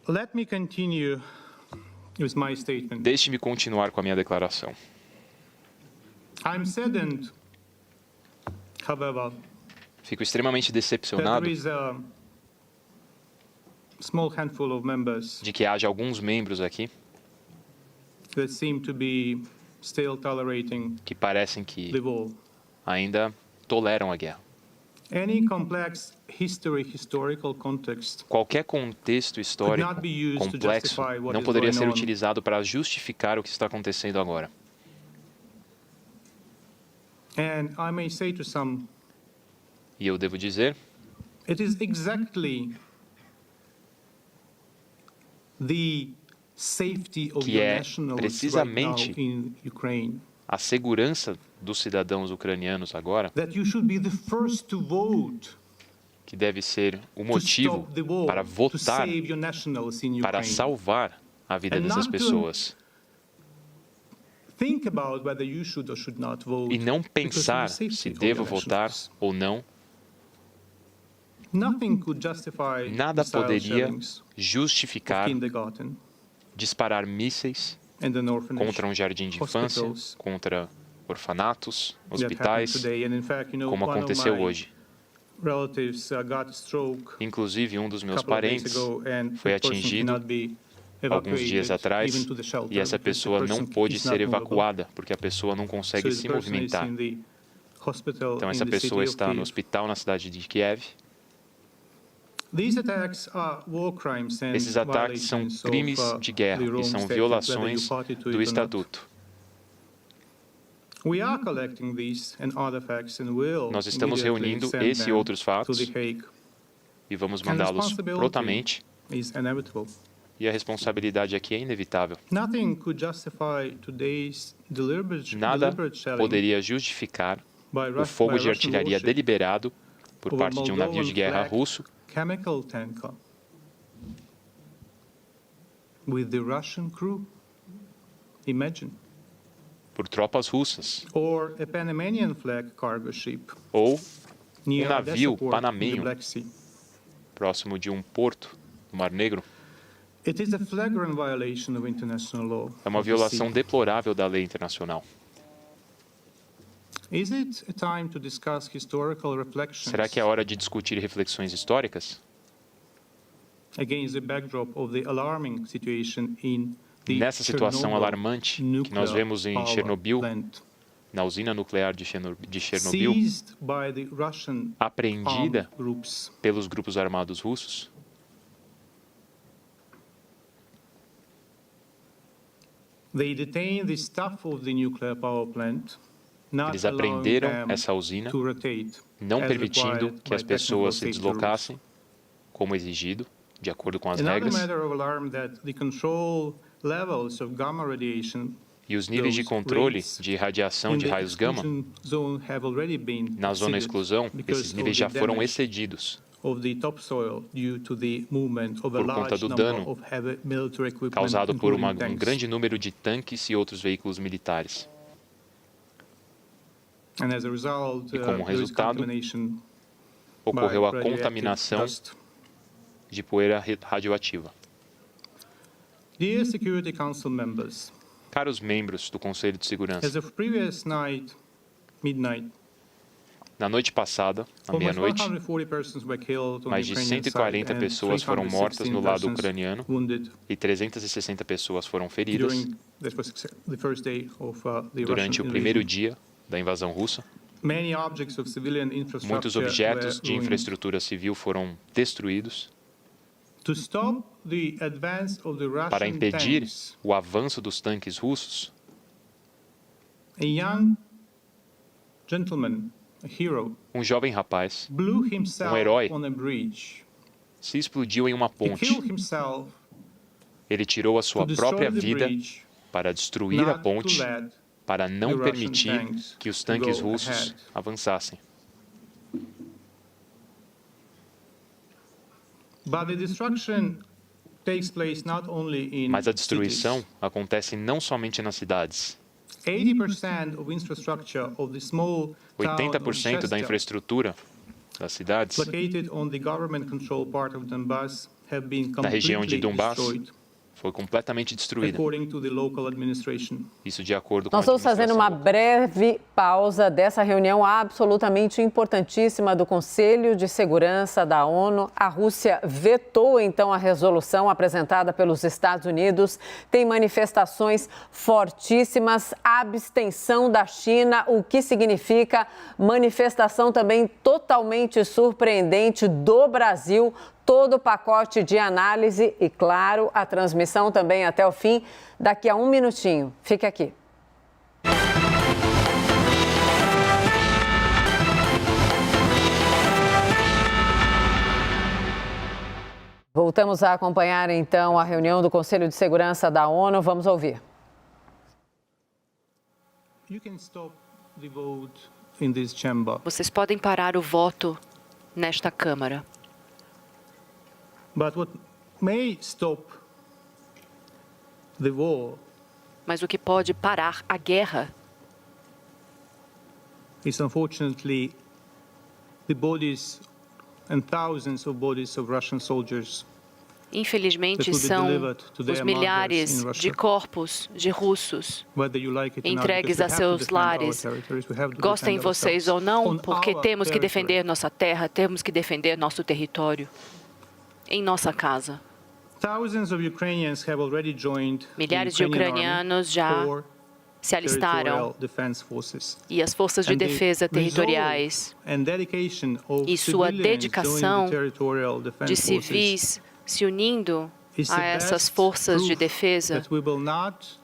Let me continue with my statement. Deixe-me continuar com a minha declaração. I'm saddened, however, Fico extremamente that decepcionado there is a small handful of members de que haja alguns membros aqui that seem to be still tolerating que parecem que the war. ainda toleram a guerra. Any complex historical context Qualquer contexto histórico could not be used to complexo justify what não is poderia going ser on. utilizado para justificar o que está acontecendo agora. And I may say to some, E eu devo dizer, it is exactly the safety of que your é nationals right now precisamente in Ukraine a segurança dos cidadãos ucranianos agora that you should be the first to vote que deve ser o to motivo stop the war, para to votar save your nationals in para Ukraine. salvar a vida And dessas not to- pessoas. Think about whether you should or should not vote. E não because of pensar the safety se of devo your votar nationals. ou não. Nothing could justify Nada missile poderia shellings of justificar kindergarten disparar mísseis and an orphanage contra jardim de infância, hospitals contra orfanatos, that happened hospitais, today. And in fact, you know, como one of aconteceu my hoje. relatives got a stroke Inclusive, um dos a meus couple of days parentes ago, and foi the person atingido cannot be alguns dias evacuated atrás even to the shelter e essa because the pessoa não person pôde is ser not movable. evacuada porque a pessoa não So consegue the se person is movimentar. in the hospital Então in essa the city pessoa of está no Kyiv. hospital na cidade de Kiev. These attacks are war crimes and Esses ataques são violations crimes of, de guerra the e Rome são Statute, violações whether you party to do it or not. Estatuto. We are collecting these and other facts and will Nós estamos immediately reunindo send esse e them outros to fatos The Hague. e vamos And mandá-los responsibility prontamente. is inevitable. E a responsabilidade aqui é inevitável. Nothing could justify today's deliberate shelling Poderia justificar by o fogo de Russian artilharia warship deliberado por over parte de um navio de guerra Moldovan russo chemical tanker with the Russian crew. Imagine. por tropas russas, Or a Panamanian flag cargo ship ou near navio Odessa port in the panamenho. Black Sea. próximo de um porto no Mar Negro. It is a flagrant violation of international law. É uma of the sea. violação deplorável da lei internacional. Is it a time to discuss historical reflections Será que é hora de discutir reflexões históricas? against the backdrop of the alarming situation in the Nessa situação Chernobyl alarmante que nós vemos em nuclear Chernobyl, power plant, na usina nuclear de Chernobyl, seized by the Russian apreendida armed groups? pelos grupos armados russos? They detained the staff of the nuclear power plant, not Eles allowing apreenderam them essa usina, to rotate, não as permitindo required que by as pessoas se technical safety rules. deslocassem, como exigido, de acordo com as Another regras. matter of alarm that the control levels of gamma radiation E os níveis de those controle rates de radiação in de the raios gama exclusion zone have already been na zona exceeded exclusão, because esses of níveis the já foram damage excedidos of the topsoil due to the movement of a por conta large do number dano of heavy military equipment, causado por including um tanks. grande número de tanques e outros veículos militares. And as a result, E como there is resultado, contamination Ocorreu a by radioactive contaminação dust. de poeira radioativa. Dear Security Council members, Caros membros do Conselho de Segurança, as of previous night, midnight, na noite passada, à almost meia-noite, 140 persons were killed on mais the de Ukrainian 140 side pessoas and foram mortas no lado 316 ucraniano wounded e 360 pessoas foram feridas during that was the first day of the durante o Russian primeiro invasion. dia da invasão russa. Many objects of civilian infrastructure Muitos objetos were de ruined. infraestrutura civil foram destruídos. To stop the advance of the Para Russian impedir tanks, o avanço dos tanques russos, a young gentleman, a hero, jovem rapaz blew himself herói on a bridge. se explodiu em uma He ponte. killed himself Ele tirou a sua to própria destroy the vida bridge, para destruir a not to ponte, let para não the Russian permitir tanks que os tanques go russos ahead. avançassem. But the destruction takes place not only in Mas a destruição cities. acontece não somente nas cidades. 80% of infrastructure of the small town of 80% da Chester, infraestrutura das cidades located on the government-controlled part of Donbas, have been na região de completely Donbass destroyed, foi completamente destruída. according to the local administration. Isso de acordo com a Nós estamos fazendo uma administração. breve pausa dessa reunião absolutamente importantíssima do Conselho de Segurança da ONU. A Rússia vetou, então, a resolução apresentada pelos Estados Unidos. Tem manifestações fortíssimas, abstenção da China, o que significa manifestação também totalmente surpreendente do Brasil. Todo o pacote de análise e, claro, a transmissão também até o fim, daqui a um minutinho. Fique aqui. Voltamos a acompanhar, então, a reunião do Conselho de Segurança da ONU. Vamos ouvir. You can stop the vote in this chamber, Vocês podem parar o voto nesta Câmara. but what may stop the war Mas o que pode parar a guerra is unfortunately the bodies and thousands of bodies of Russian soldiers infelizmente, são os milhares de corpos de russos entregues a seus lares. Gostem vocês ou não, porque temos que defender nossa terra, temos que defender nosso território, em nossa casa. Milhares de ucranianos já se alistaram e as forças de defesa territoriais e sua dedicação de civis se unindo a essas forças de defesa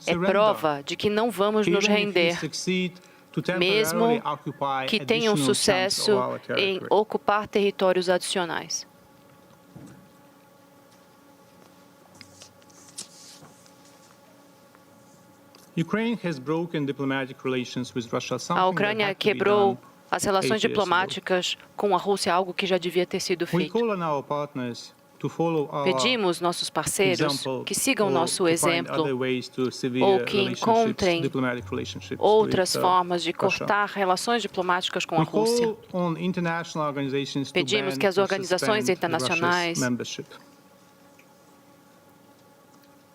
é prova de que não vamos nos render, mesmo que tenham sucesso em ocupar territórios adicionais. A Ucrânia quebrou as relações diplomáticas com a Rússia, algo que já devia ter sido feito. Pedimos nossos parceiros que sigam nosso exemplo ou que encontrem outras formas de cortar relações diplomáticas com a Rússia. Pedimos que as organizações internacionais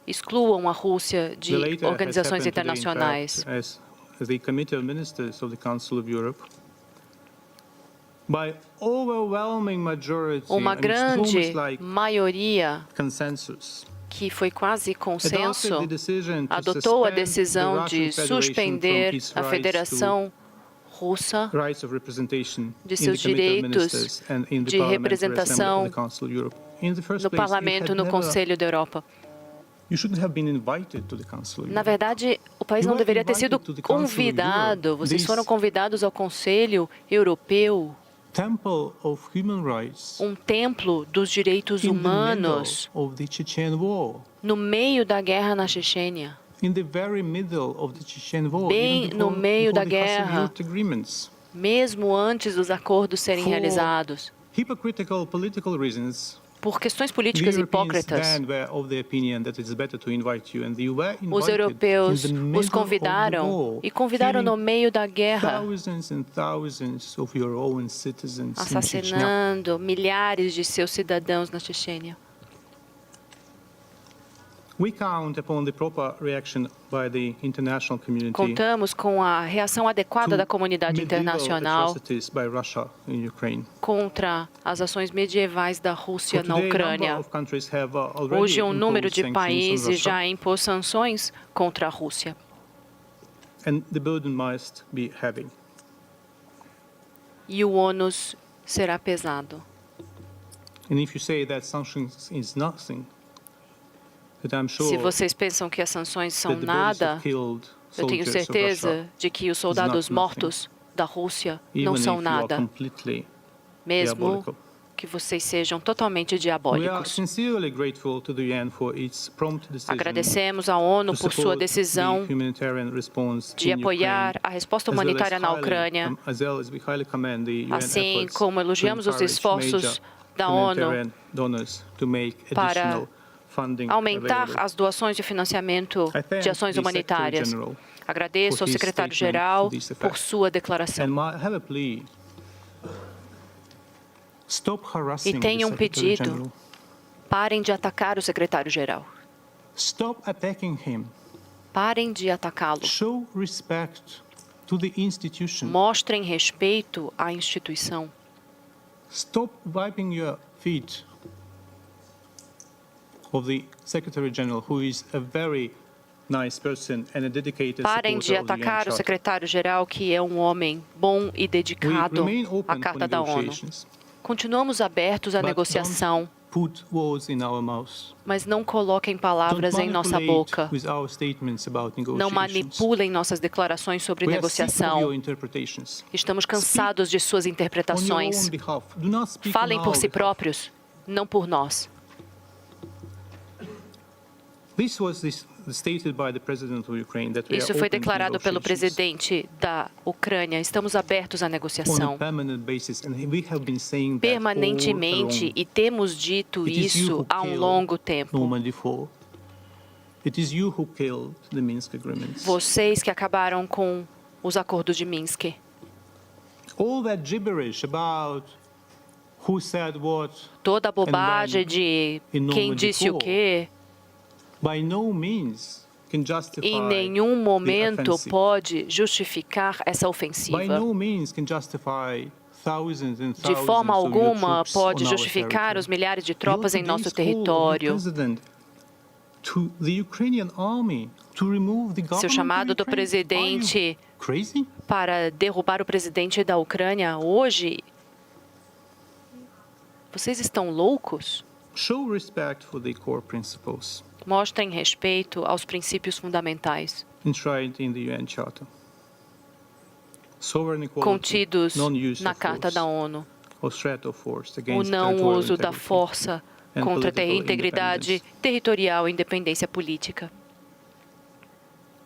excluam a Rússia de organizações internacionais. Uma grande maioria, que foi quase consenso, adotou a decisão de suspender a Federação Russa de seus direitos de representação no Parlamento, no Conselho da Europa. Na verdade, o país não deveria ter sido convidado. Vocês foram convidados ao Conselho Europeu, um templo dos direitos humanos, no meio da guerra na Chechênia, bem no meio da guerra, mesmo antes dos acordos serem realizados. por questões políticas hipócritas. Os europeus os convidaram e convidaram no meio da guerra, assassinando milhares de seus cidadãos na Chechênia. Contamos com a reação adequada da comunidade internacional contra as ações medievais da Rússia na Ucrânia. Hoje, um número de países já impôs sanções contra a Rússia. E o ônus será pesado. Se vocês pensam que as sanções são nada, eu tenho certeza de que os soldados mortos da Rússia não são nada, mesmo que vocês sejam totalmente diabólicos. Agradecemos à ONU por sua decisão de apoiar a resposta humanitária na Ucrânia, assim como elogiamos os esforços da ONU para aumentar as doações de financiamento de ações humanitárias. Agradeço ao secretário-geral por sua declaração. E tenho um pedido: parem de atacar o secretário-geral. Parem de atacá-lo. Mostrem respeito à instituição. Stop wiping your feet of the Secretary General, who is a very nice person and a dedicated Parem de supporter of the UN atacar o Charter. secretário-geral, que é um homem bom e dedicado à Carta da ONU. Continuamos abertos à negociação, Put words in our mouths. mas não coloquem palavras em nossa boca. With our statements about Não negotiations. manipulem nossas declarações sobre We are sick of negociação. your interpretations. Estamos cansados de suas On your interpretações. own behalf. Do not speak Falem on por our si behalf. próprios, não por nós. This was stated by the president of Ukraine that we are Isso foi open to declarado pelo negotiations presidente da Ucrânia. Estamos abertos à on a negociação permanent basis, and we have been saying that permanentemente, all along. e temos dito It is you isso who há um killed longo tempo. Normandy 4. It is you who killed the Minsk agreements. Vocês que acabaram com os acordos de Minsk. All that gibberish about who said what Toda a bobagem de quem disse o quê, by no means can justify em nenhum the momento offensive. pode justificar essa By ofensiva. no means can justify thousands and De thousands forma of your alguma troops pode on our justificar territory. os milhares de tropas em nosso Today's call of the território. president to the Ukrainian army to remove the government Seu of chamado do Ukraine. presidente Are you crazy? para derrubar o presidente da Ucrânia hoje. Vocês estão loucos? Show respect for the core principles Mostrem respeito aos princípios fundamentais enshrined in the UN Charter. Sovereign equality, contidos non-use na of Carta force, da ONU. or threat of force O against não territorial uso da integrity força and contra a political integridade independence. territorial e independência política.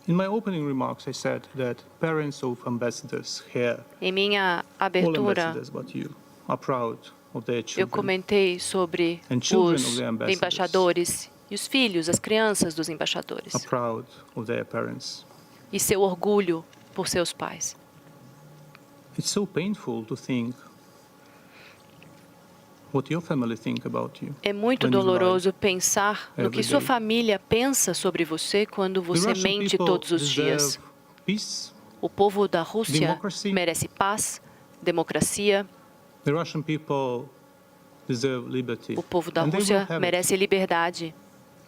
In my opening remarks, I said that parents of ambassadors here, Em minha all abertura, ambassadors but you, are proud of their eu children. comentei sobre And children os of the ambassadors embaixadores e os filhos, as crianças dos embaixadores, Are proud of their parents. e seu orgulho por seus pais. It's so painful to think what your family think about you. É muito when you doloroso pensar no que every sua day. família pensa sobre você quando The você Russian mente people todos os dias. deserve peace. O povo da Rússia Democracy. merece paz, democracia. The Russian people deserve liberty. O povo da And they will Rússia have it. merece liberdade.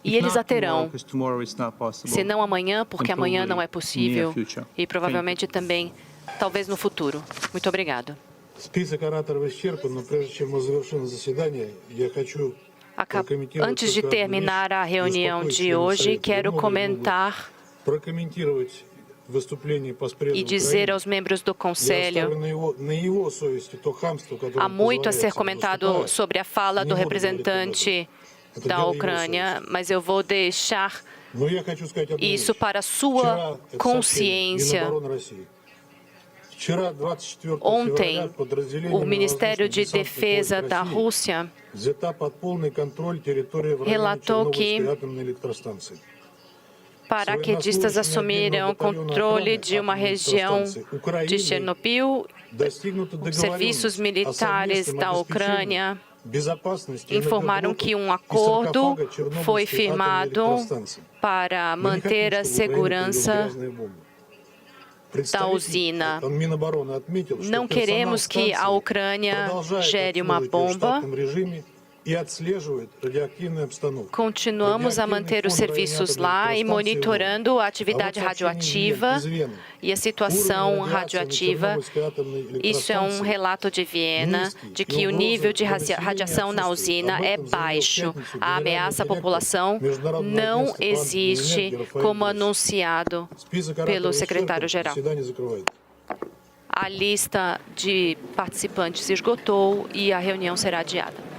E If eles not a terão. tomorrow, 'cause tomorrow is not possible. Se não amanhã, porque And amanhã não é probably possível. near future. E provavelmente também, talvez no futuro. Muito obrigado. Список ораторов исчерпан, но прежде чем мы завершим заседание, я хочу прокомментировать Antes de только одну terminar a вещь. reunião Беспокоит de членов hoje, Совета. quero Можно ли comentar прокомментировать выступление Поспреда e в dizer Украине? aos membros do Я Conselho. оставлю на его совести то хамство, которое Há muito a позволяет ser себе comentado выступать. sobre a fala do Не буду говорить об representante этом. Это da дело его Ucrânia, совести. mas eu vou deixar Но я хочу сказать одну isso вещь. para a sua Вчера, это сообщение consciência. Минобороны России. Ontem, o Ministério de Defesa da Rússia relatou que paraquedistas assumiram o controle de uma região de Chernobyl. Serviços militares da Ucrânia informaram que um acordo foi firmado para manter a segurança da usina. Não queremos que a Ucrânia gere uma bomba. Continuamos a manter os serviços lá e monitorando a atividade radioativa e a situação radioativa. Isso é um relato de Viena, de que o nível de radiação na usina é baixo. A ameaça à população não existe, como anunciado pelo secretário-geral. A lista de participantes esgotou e a reunião será adiada.